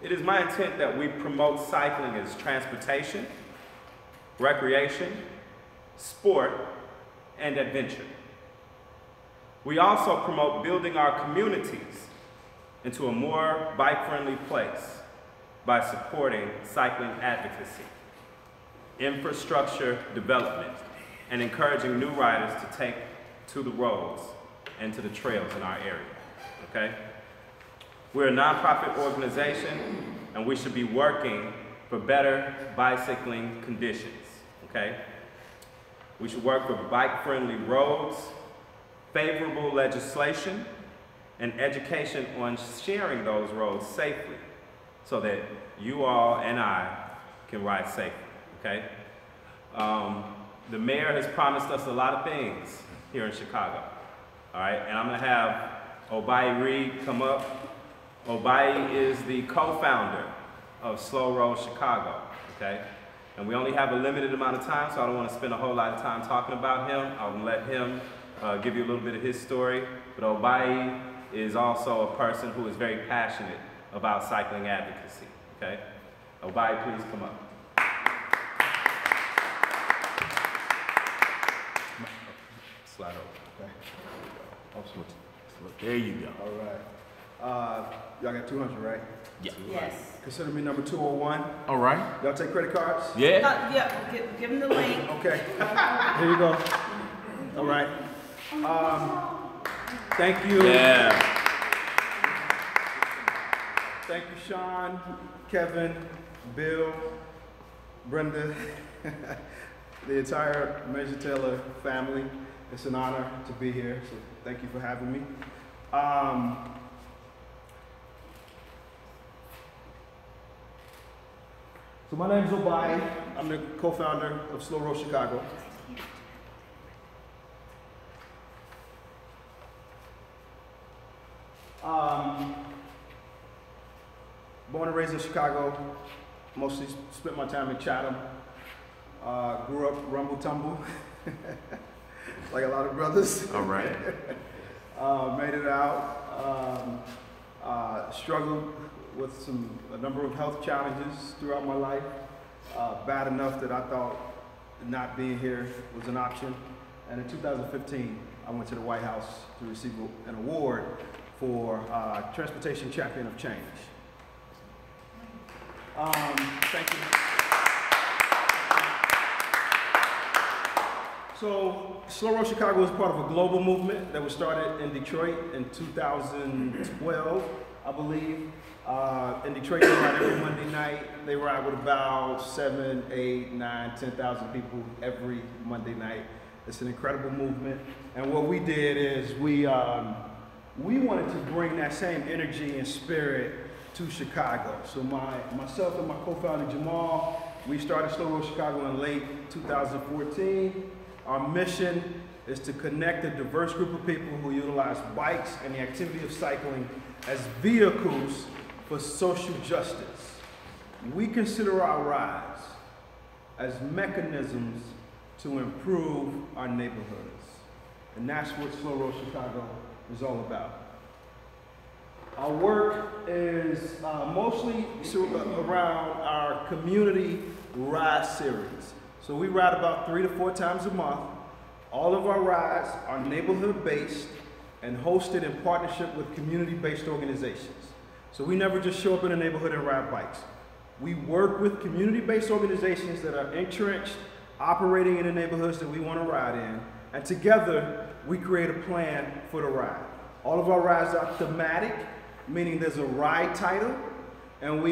Speaker 1: It is my intent that we promote cycling as transportation, recreation, sport, and adventure. We also promote building our communities into a more bike-friendly place by supporting cycling advocacy, infrastructure development, and encouraging new riders to take to the roads and to the trails in our area, okay? We're a nonprofit organization, and we should be working for better bicycling conditions, okay? We should work for bike-friendly roads, favorable legislation, and education on sharing those roads safely so that you all and I can ride safely, okay? the mayor has promised us a lot of things here in Chicago. All right, and I'm gonna have Obayi Reed come up. Obayi is the co-founder of Slow Roll Chicago, okay? And we only have a limited amount of time, so I don't want to spend a whole lot of time talking about him. I'll let him give you a little bit of his story. But Obayi is also a person who is very passionate about cycling advocacy, okay? Obayi, please come up. Slide over.
Speaker 3: Okay.
Speaker 2: There you go.
Speaker 3: All right. Y'all got 200, right?
Speaker 2: Yeah.
Speaker 7: Yes.
Speaker 3: Consider me number 201.
Speaker 2: All right.
Speaker 3: Y'all take credit cards?
Speaker 2: Yeah.
Speaker 7: Yeah, give him the link.
Speaker 3: Okay. Here you go. All right. Thank you.
Speaker 2: Yeah.
Speaker 3: Thank you, Sean, Kevin, Bill, Brenda, the entire Major Taylor family. It's an honor to be here, so thank you for having me. So my name is Obayi. I'm the co-founder of Slow Roll Chicago. Born and raised in Chicago, mostly spent my time in Chatham. Grew up rumble tumble, like a lot of brothers.
Speaker 2: All right.
Speaker 3: Made it out. Struggled with a number of health challenges throughout my life. Bad enough that I thought not being here was an option. And in 2015, I went to the White House to receive an award for Transportation Champion of Change. Thank you. So, Slow Roll Chicago is part of a global movement that was started in Detroit in 2012, I believe. In Detroit, they ride every Monday night. They ride with about 7, 8, 9, 10,000 people every Monday night. It's an incredible movement. And what we did is we wanted to bring that same energy and spirit to Chicago. So myself and my co-founder Jamal, we started Slow Roll Chicago in late 2014. Our mission is to connect a diverse group of people who utilize bikes and the activity of cycling as vehicles for social justice. We consider our rides as mechanisms to improve our neighborhoods. And that's what Slow Roll Chicago is all about. Our work is mostly around our community ride series. So we ride about 3 to 4 times a month. All of our rides are neighborhood-based and hosted in partnership with community-based organizations. So we never just show up in a neighborhood and ride bikes. We work with community-based organizations that are entrenched, operating in the neighborhoods that we want to ride in, and together we create a plan for the ride. All of our rides are thematic, meaning there's a ride title, and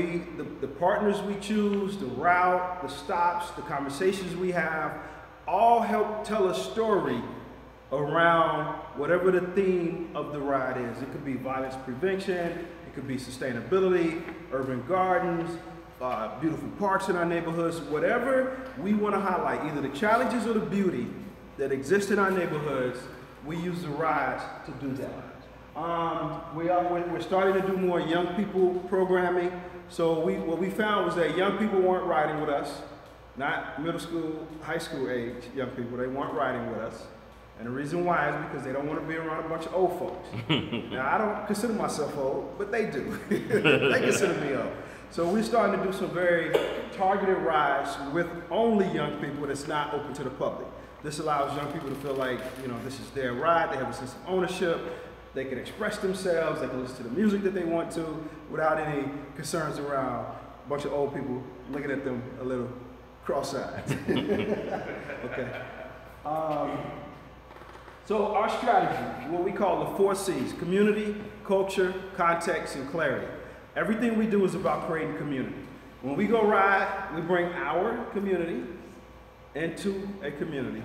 Speaker 3: the partners we choose, the route, the stops, the conversations we have, all help tell a story around whatever the theme of the ride is. It could be violence prevention, it could be sustainability, urban gardens, beautiful parks in our neighborhoods, whatever we want to highlight, either the challenges or the beauty that exist in our neighborhoods, we use the rides to do that. We're starting to do more young people programming. So what we found was that young people weren't riding with us, not middle school, high school age young people, they weren't riding with us. And the reason why is because they don't want to be around a bunch of old folks. Now, I don't consider myself old, but they do. They consider me old. So we're starting to do some very targeted rides with only young people that's not open to the public. This allows young people to feel like, this is their ride, they have a sense of ownership, they can express themselves, they can listen to the music that they want to without any concerns around a bunch of old people looking at them a little cross-eyed. Okay. So our strategy, what we call the 4 C's, community, culture, context, and clarity. Everything we do is about creating community. When we go ride, we bring our community into a community,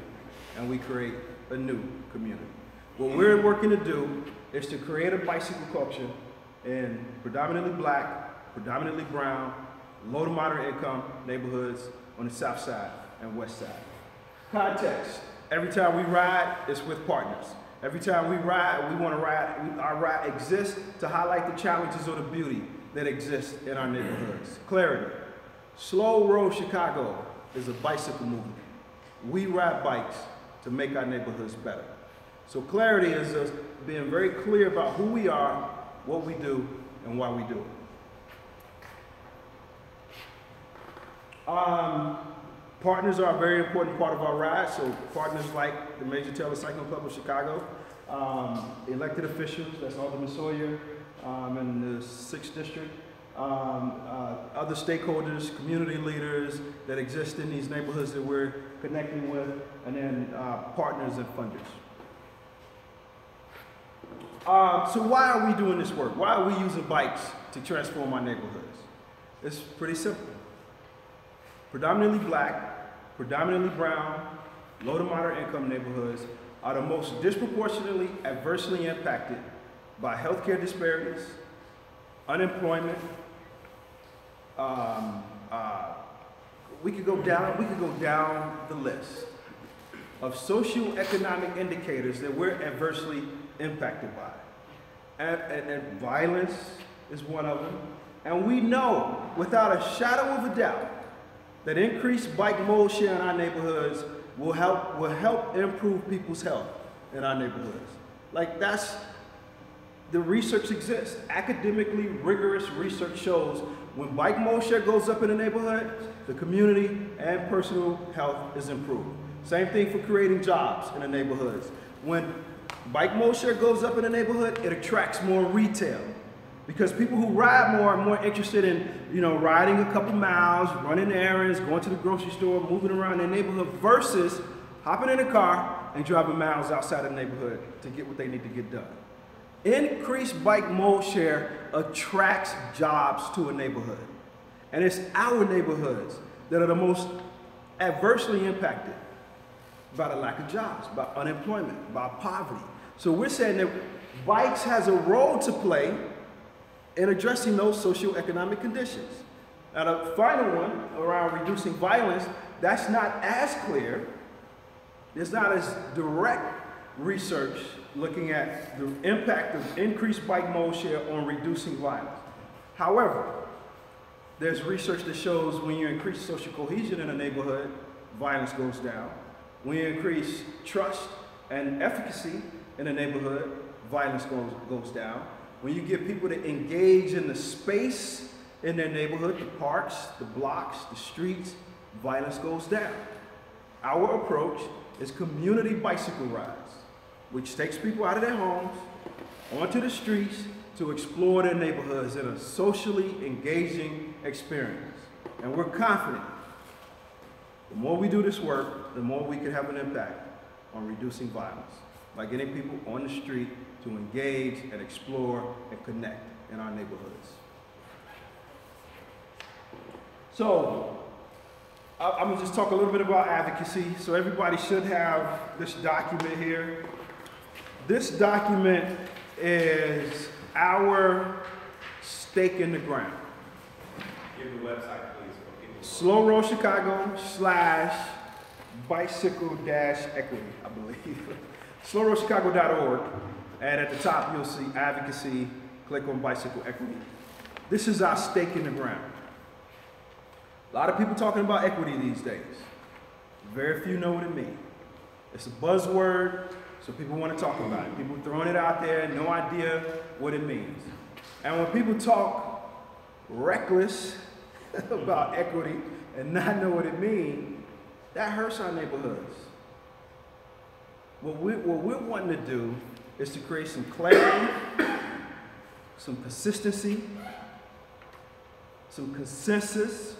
Speaker 3: and we create a new community. What we're working to do is to create a bicycle culture in predominantly black, predominantly brown, low to moderate income neighborhoods on the south side and west side. Context. Every time we ride, it's with partners. Every time we ride, we want to ride, our ride exists to highlight the challenges or the beauty that exists in our neighborhoods. Clarity. Slow Road Chicago is a bicycle movement. We ride bikes to make our neighborhoods better. So clarity is us being very clear about who we are, what we do, and why we do it. Partners are a very important part of our ride, so partners like the Major Taylor Cycling Club of Chicago, elected officials, that's Alderman Sawyer in the 6th District, other stakeholders, community leaders that exist in these neighborhoods that we're connecting with, and then partners and funders. So why are we doing this work? Why are we using bikes to transform our neighborhoods? It's pretty simple. Predominantly black, predominantly brown, low to moderate income neighborhoods are the most disproportionately adversely impacted by healthcare disparities, unemployment. We could go down the list of socioeconomic indicators that we're adversely impacted by. And violence is one of them. And we know without a shadow of a doubt that increased bike mode share in our neighborhoods will help improve people's health in our neighborhoods. Like the research exists. Academically rigorous research shows when bike mode share goes up in a neighborhood, the community and personal health is improved. Same thing for creating jobs in the neighborhoods. When bike mode share goes up in a neighborhood, it attracts more retail. Because people who ride more are more interested in, riding a couple miles, running errands, going to the grocery store, moving around their neighborhood versus hopping in a car and driving miles outside of the neighborhood to get what they need to get done. Increased bike mode share attracts jobs to a neighborhood. And it's our neighborhoods that are the most adversely impacted by the lack of jobs, by unemployment, by poverty. So we're saying that bikes has a role to play in addressing those socioeconomic conditions. Now the final one, around reducing violence, that's not as clear. There's not as direct research looking at the impact of increased bike mode share on reducing violence. However, there's research that shows when you increase social cohesion in a neighborhood, violence goes down. When you increase trust and efficacy in a neighborhood, violence goes down. When you get people to engage in the space in their neighborhood, the parks, the blocks, the streets, violence goes down. Our approach is community bicycle rides, which takes people out of their homes, onto the streets to explore their neighborhoods in a socially engaging experience. And we're confident the more we do this work, the more we can have an impact on reducing violence by getting people on the street to engage and explore and connect in our neighborhoods. So, I'm gonna just talk a little bit about advocacy. So everybody should have this document here. This document is our stake in the ground.
Speaker 1: Give the website, please.
Speaker 3: Slow Road Chicago /bicycle-equity, I believe. slowroadchicago.org. And at the top, you'll see advocacy. Click on bicycle equity. This is our stake in the ground. A lot of people talking about equity these days. Very few know what it means. It's a buzzword, so people want to talk about it. People throwing it out there, no idea what it means. And when people talk reckless about equity and not know what it means, that hurts our neighborhoods. What we're wanting to do is to create some clarity, some consistency, some consensus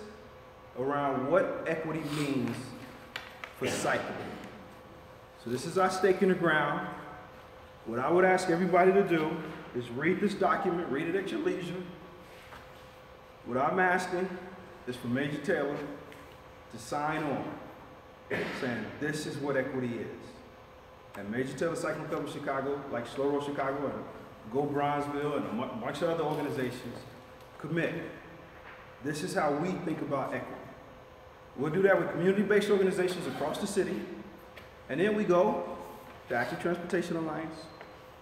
Speaker 3: around what equity means for cycling. So this is our stake in the ground. What I would ask everybody to do is read this document, read it at your leisure. What I'm asking is for Major Taylor to sign on, saying this is what equity is. And Major Taylor Cycling Club of Chicago, like Slow Road Chicago and Go Bronzeville and a bunch of other organizations, commit. This is how we think about equity. We'll do that with community-based organizations across the city, And then we go to Active Transportation Alliance,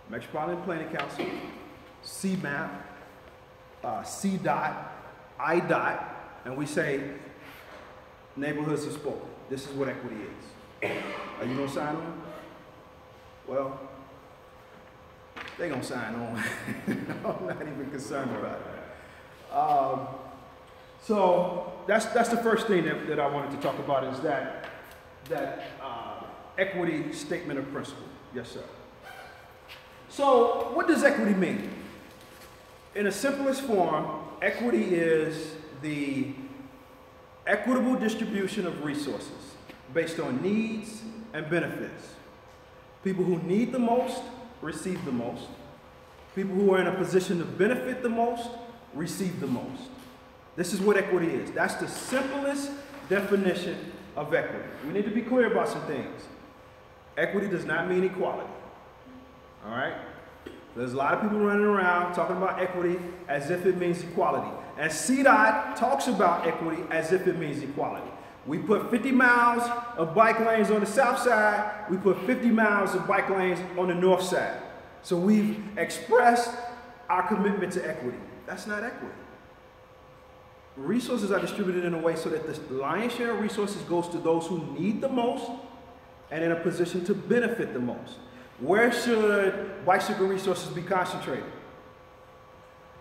Speaker 3: Metropolitan Planning Council, CMAP, CDOT, IDOT, and we say, neighborhoods have spoken. This is what equity is. Are you gonna sign on? Well, they're gonna sign on. I'm not even concerned about it. So that's the first thing that I wanted to talk about is that equity statement of principle. Yes, sir. So what does equity mean? In the simplest form, equity is the equitable distribution of resources based on needs and benefits. People who need the most receive the most. People who are in a position to benefit the most receive the most. This is what equity is. That's the simplest definition of equity. We need to be clear about some things. Equity does not mean equality. All right? There's a lot of people running around talking about equity as if it means equality. And CDOT talks about equity as if it means equality. We put 50 miles of bike lanes on the south side. We put 50 miles of bike lanes on the north side. So we've expressed our commitment to equity. That's not equity. Resources are distributed in a way so that the lion's share of resources goes to those who need the most and in a position to benefit the most. Where should bicycle resources be concentrated?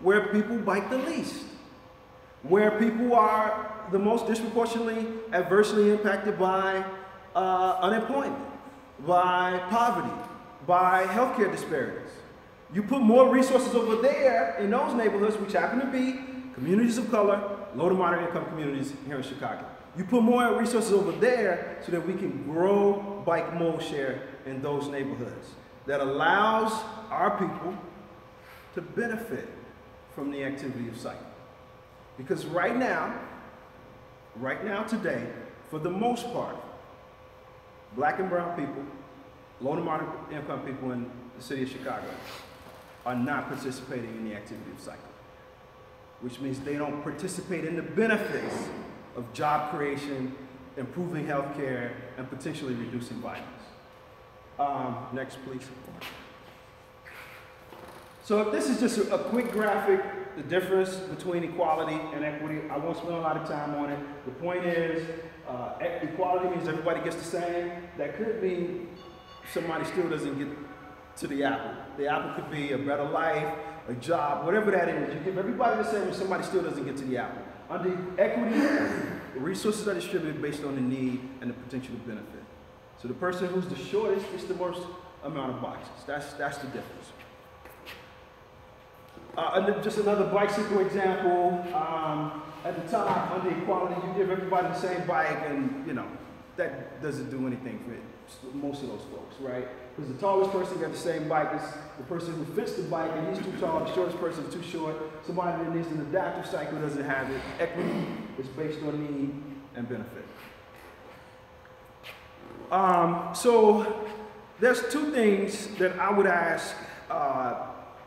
Speaker 3: Where people bike the least. Where people are the most disproportionately adversely impacted by unemployment, by poverty, by healthcare disparities. You put more resources over there in those neighborhoods, which happen to be communities of color, low to moderate income communities here in Chicago. You put more resources over there so that we can grow bike mode share in those neighborhoods. That allows our people to benefit from the activity of cycling. Because right now, today, for the most part, black and brown people, low to moderate income people in the city of Chicago are not participating in the activity of cycling, which means they don't participate in the benefits of job creation, improving health care, and potentially reducing violence. Next, please. So if this is just a quick graphic, the difference between equality and equity, I won't spend a lot of time on it. The point is, equality means everybody gets the same. That could mean somebody still doesn't get to the apple. The apple could be a better life, a job, whatever that is. You give everybody the same and somebody still doesn't get to the apple. Under equity, the resources are distributed based on the need and the potential benefit. So the person who's the shortest gets the most amount of boxes. That's the difference. Just another bicycle example. At the top, under equality, you give everybody the same bike, and you know that doesn't do anything for most of those folks, right? Because the tallest person got the same bike as the person who fits the bike, and he's too tall. The shortest person is too short. Somebody that needs an adaptive cycle doesn't have it. Equity is based on need and benefit. So there's two things that I would ask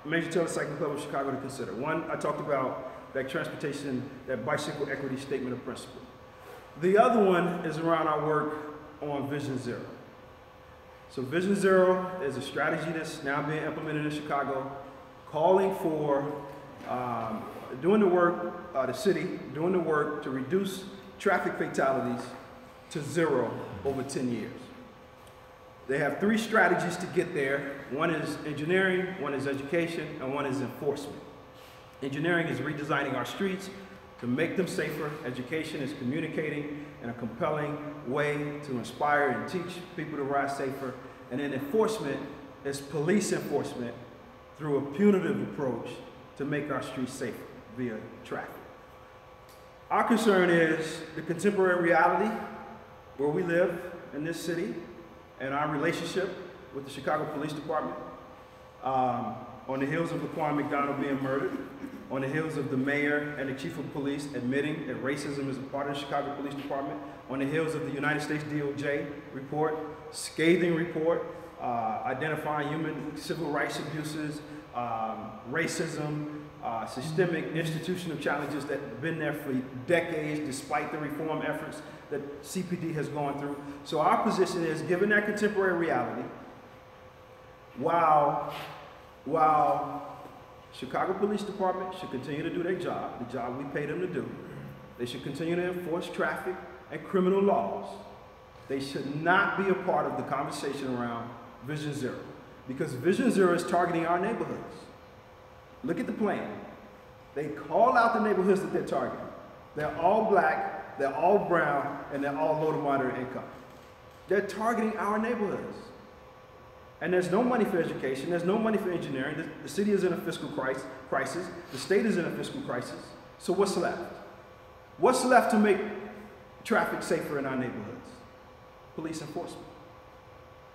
Speaker 3: Major Taylor Cycling Club of Chicago to consider. One, I talked about that transportation, that bicycle equity statement of principle. The other one is around our work on Vision Zero. So Vision Zero is a strategy that's now being implemented in Chicago, calling for doing the work, the city doing the work to reduce traffic fatalities to zero over 10 years. They have three strategies to get there. One is engineering, one is education, and one is enforcement. Engineering is redesigning our streets to make them safer. Education is communicating in a compelling way to inspire and teach people to ride safer. And then enforcement is police enforcement through a punitive approach to make our streets safer via traffic. Our concern is the contemporary reality where we live in this city and our relationship with the Chicago Police Department, on the heels of Laquan McDonald being murdered, on the heels of the mayor and the chief of police admitting that racism is a part of the Chicago Police Department, on the heels of the United States DOJ report, scathing report, identifying human civil rights abuses, racism, systemic institutional challenges that have been there for decades despite the reform efforts that CPD has gone through. So our position is, given that contemporary reality, while Chicago Police Department should continue to do their job, the job we pay them to do, they should continue to enforce traffic and criminal laws. They should not be a part of the conversation around Vision Zero, because Vision Zero is targeting our neighborhoods. Look at the plan. They call out the neighborhoods that they're targeting. They're all black, they're all brown, and they're all low to moderate income. They're targeting our neighborhoods. And there's no money for education, there's no money for engineering. The city is in a fiscal crisis, the state is in a fiscal crisis. So what's left? What's left to make traffic safer in our neighborhoods? Police enforcement.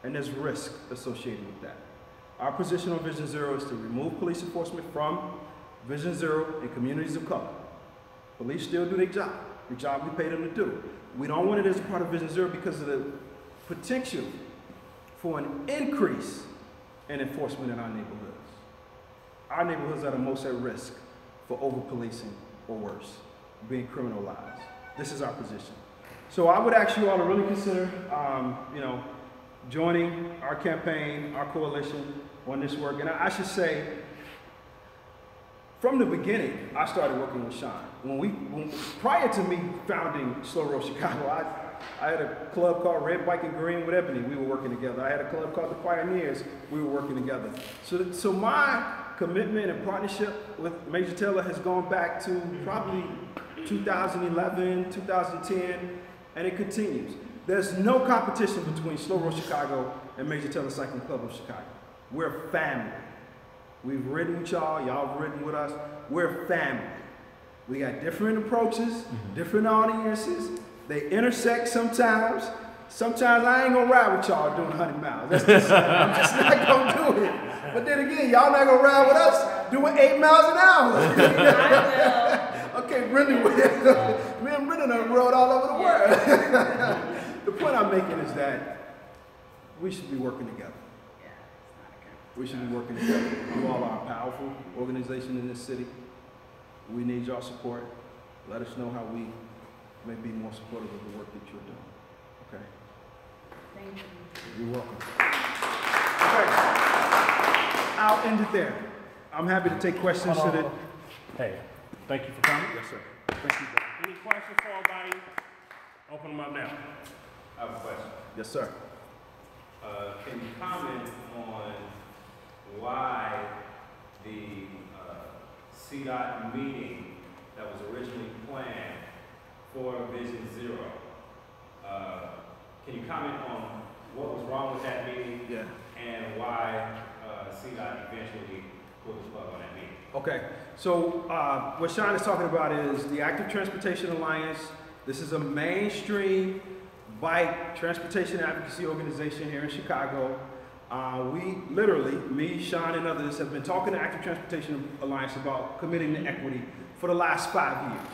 Speaker 3: And there's risk associated with that. Our position on Vision Zero is to remove police enforcement from Vision Zero in communities of color. Police still do their job we pay them to do. We don't want it as a part of Vision Zero because of the potential for an increase in enforcement in our neighborhoods. Our neighborhoods are the most at risk for over-policing or worse, being criminalized. This is our position. So I would ask you all to really consider, joining our campaign, our coalition on this work. And I should say, from the beginning, I started working with Sean. Prior to me founding Slow Roll Chicago, I had a club called Red, White, and Green with Ebony. We were working together. I had a club called the Pioneers. We were working together. So my commitment and partnership with Major Taylor has gone back to probably 2011, 2010, and it continues. There's no competition between Slow Roll Chicago and Major Taylor Cycling Club of Chicago. We're family. We've ridden with y'all, y'all have ridden with us. We're family. We got different approaches, different audiences. They intersect sometimes. Sometimes I ain't gonna ride with y'all doing 100 miles. I'm just not gonna do it. But then again, y'all not gonna ride with us doing 8 miles an hour.
Speaker 7: I will.
Speaker 3: Okay, Brendan, me and Brendan have rode all over the world. The point I'm making is that we should be working together. We should be working together. You all are a powerful organization in this city. We need your support. Let us know how we may be more supportive of the work that you're doing. Okay?
Speaker 7: Thank you.
Speaker 3: You're welcome. Okay. I'll end it there. I'm happy to take questions so that.
Speaker 4: Hey, thank you for coming.
Speaker 3: Yes, sir. Thank you.
Speaker 4: Any questions for everybody? Open them up now.
Speaker 1: I have a question.
Speaker 3: Yes, sir.
Speaker 1: Can you comment on why the CDOT meeting that was originally planned for Vision Zero, can you comment on what was wrong with that meeting?
Speaker 3: Yeah.
Speaker 1: And why CDOT eventually pulled the plug on that meeting?
Speaker 3: Okay, so what Sean is talking about is the Active Transportation Alliance. This is a mainstream bike transportation advocacy organization here in Chicago. We literally, me, Sean, and others have been talking to Active Transportation Alliance about committing to equity for the last 5 years.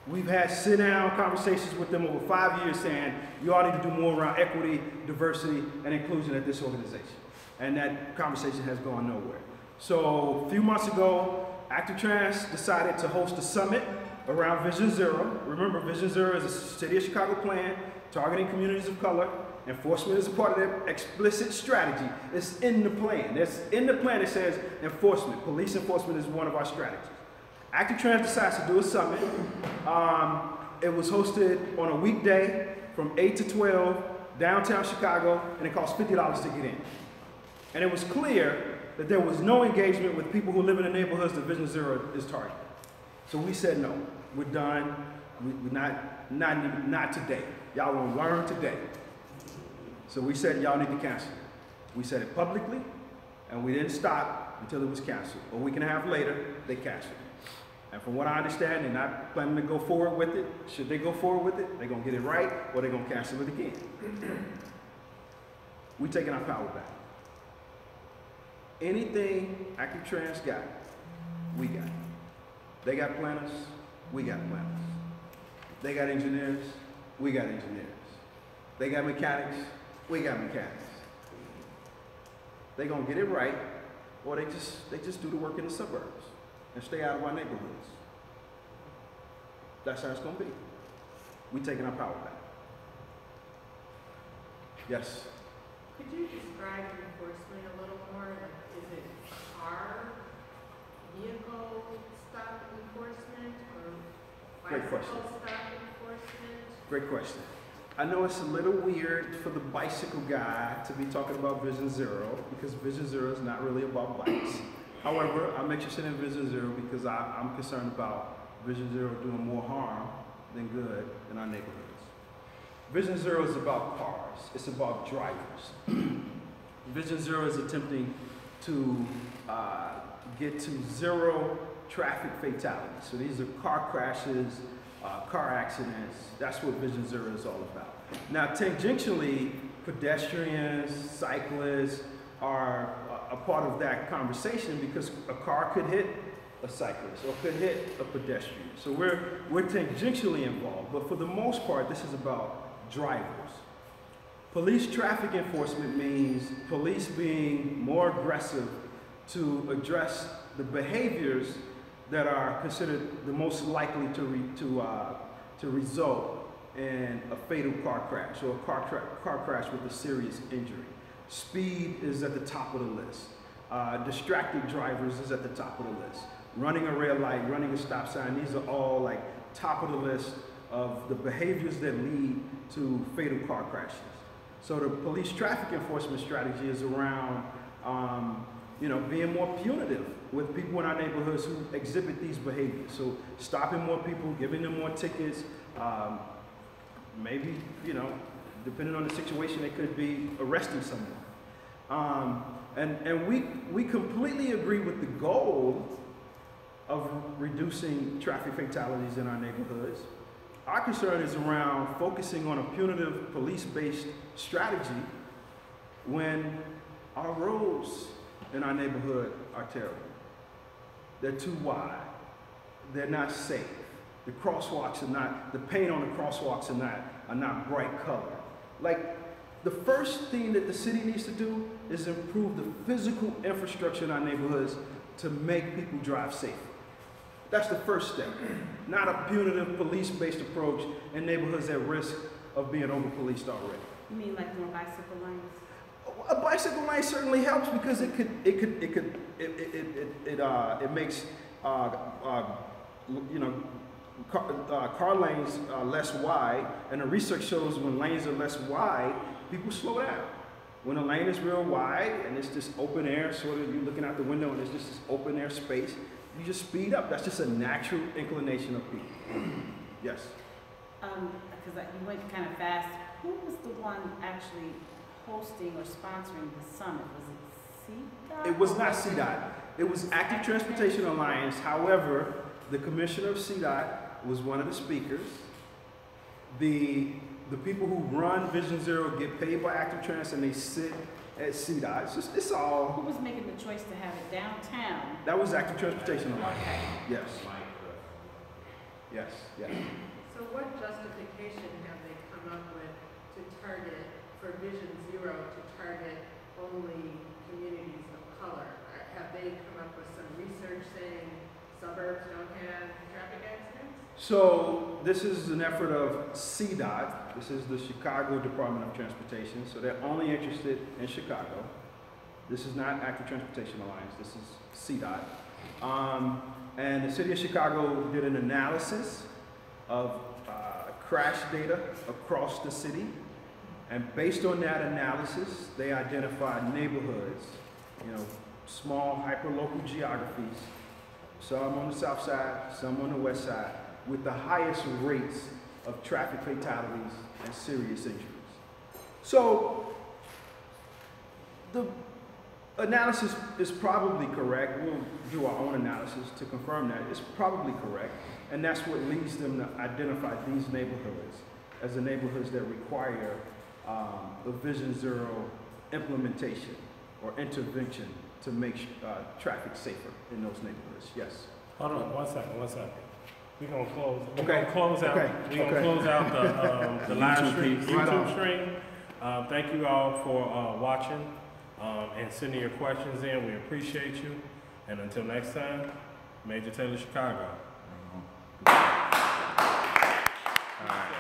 Speaker 3: We've had sit-down conversations with them over 5 years saying, you all need to do more around equity, diversity, and inclusion at this organization. And that conversation has gone nowhere. So a few months ago, Active Trans decided to host a summit around Vision Zero. Remember, Vision Zero is a City of Chicago plan targeting communities of color. Enforcement is a part of their explicit strategy. It's in the plan. In the plan it says enforcement. Police enforcement is one of our strategies. Active Trans decides to do a summit. It was hosted on a weekday from 8 to 12, downtown Chicago, and it cost $50 to get in. And it was clear that there was no engagement with people who live in the neighborhoods that Vision Zero is targeting. So we said no, we're done. We're not today. Y'all gonna learn today. So we said y'all need to cancel. We said it publicly, and we didn't stop until it was canceled. A week and a half later, they canceled. And from what I understand, they're not planning to go forward with it. Should they go forward with it, they're gonna get it right, or they're gonna cancel it again. We're taking our power back. Anything Active Trans got, we got. They got planners, we got planners. They got engineers, we got engineers. They got mechanics, we got mechanics. They gonna get it right, or they just do the work in the suburbs. and stay out of our neighborhoods. That's how it's gonna be. We taking our power back. Yes.
Speaker 8: Could you describe enforcement a little more? Like, is it car, vehicle stop enforcement, or
Speaker 3: Great question.
Speaker 8: bicycle stop enforcement?
Speaker 3: Great question. I know it's a little weird for the bicycle guy to be talking about Vision Zero because Vision Zero is not really about bikes. However, I'm interested in Vision Zero because I'm concerned about Vision Zero doing more harm than good in our neighborhoods. Vision Zero is about cars. It's about drivers. Vision Zero is attempting to get to zero traffic fatalities. So these are car crashes, car accidents. That's what Vision Zero is all about. Now, tangentially, pedestrians, cyclists are a part of that conversation because a car could hit a cyclist or could hit a pedestrian. So we're tangentially involved, but for the most part, this is about drivers. Police traffic enforcement means police being more aggressive to address the behaviors that are considered the most likely to result in a fatal car crash or a car crash with a serious injury. Speed is at the top of the list. Distracted drivers is at the top of the list. Running a red light, running a stop sign, these are all like top of the list of the behaviors that lead to fatal car crashes. So the police traffic enforcement strategy is around being more punitive with people in our neighborhoods who exhibit these behaviors. So stopping more people, giving them more tickets, maybe, depending on the situation, it could be arresting someone. And we completely agree with the goal of reducing traffic fatalities in our neighborhoods. Our concern is around focusing on a punitive police-based strategy when our roads in our neighborhood are terrible. They're too wide. They're not safe. The crosswalks are not, the paint on the crosswalks are not bright color. Like, the first thing that the city needs to do is improve the physical infrastructure in our neighborhoods to make people drive safer. That's the first step. Not a punitive police-based approach in neighborhoods at risk of being over-policed already.
Speaker 7: You mean like more bicycle lanes?
Speaker 3: A bicycle lane certainly helps because it makes car lanes less wide, and the research shows when lanes are less wide, people slow down. When a lane is real wide and it's just open air, sort of you're looking out the window and it's just this open air space, you just speed up. That's just a natural inclination of people. Yes.
Speaker 7: Because you went kind of fast. Who was the one actually hosting or sponsoring the summit? Was it CDOT?
Speaker 3: It was not CDOT. It was Active Transportation Alliance. However, the commissioner of CDOT was one of the speakers. The people who run Vision Zero get paid by Active Trans and they sit at CDOT. It's all.
Speaker 7: Who was making the choice to have it downtown?
Speaker 3: That was Active Transportation Alliance.
Speaker 7: Okay.
Speaker 3: Yes. Yes. Yes.
Speaker 8: So what justification have they come up with to target, for Vision Zero, to target only communities of color? Have they come up with some research saying suburbs don't have traffic accidents?
Speaker 3: So this is an effort of CDOT. This is the Chicago Department of Transportation. So they're only interested in Chicago. This is not Active Transportation Alliance. This is CDOT. And the city of Chicago did an analysis of crash data across the city. And based on that analysis, they identified neighborhoods, small hyperlocal geographies, some on the south side, some on the west side, with the highest rates of traffic fatalities and serious injuries. So the analysis is probably correct. We'll do our own analysis to confirm that. It's probably correct. And that's what leads them to identify these neighborhoods as the neighborhoods that require a Vision Zero implementation or intervention to make traffic safer in those neighborhoods. Yes.
Speaker 4: Hold on, one second. We're gonna close. We're
Speaker 3: Okay.
Speaker 4: gonna close out.
Speaker 3: Okay.
Speaker 4: We're gonna
Speaker 3: Okay.
Speaker 4: close out the live stream,
Speaker 3: Right on.
Speaker 4: YouTube stream. Thank you all for watching and sending your questions in. We appreciate you. And until next time, Major Taylor Chicago.
Speaker 2: All right.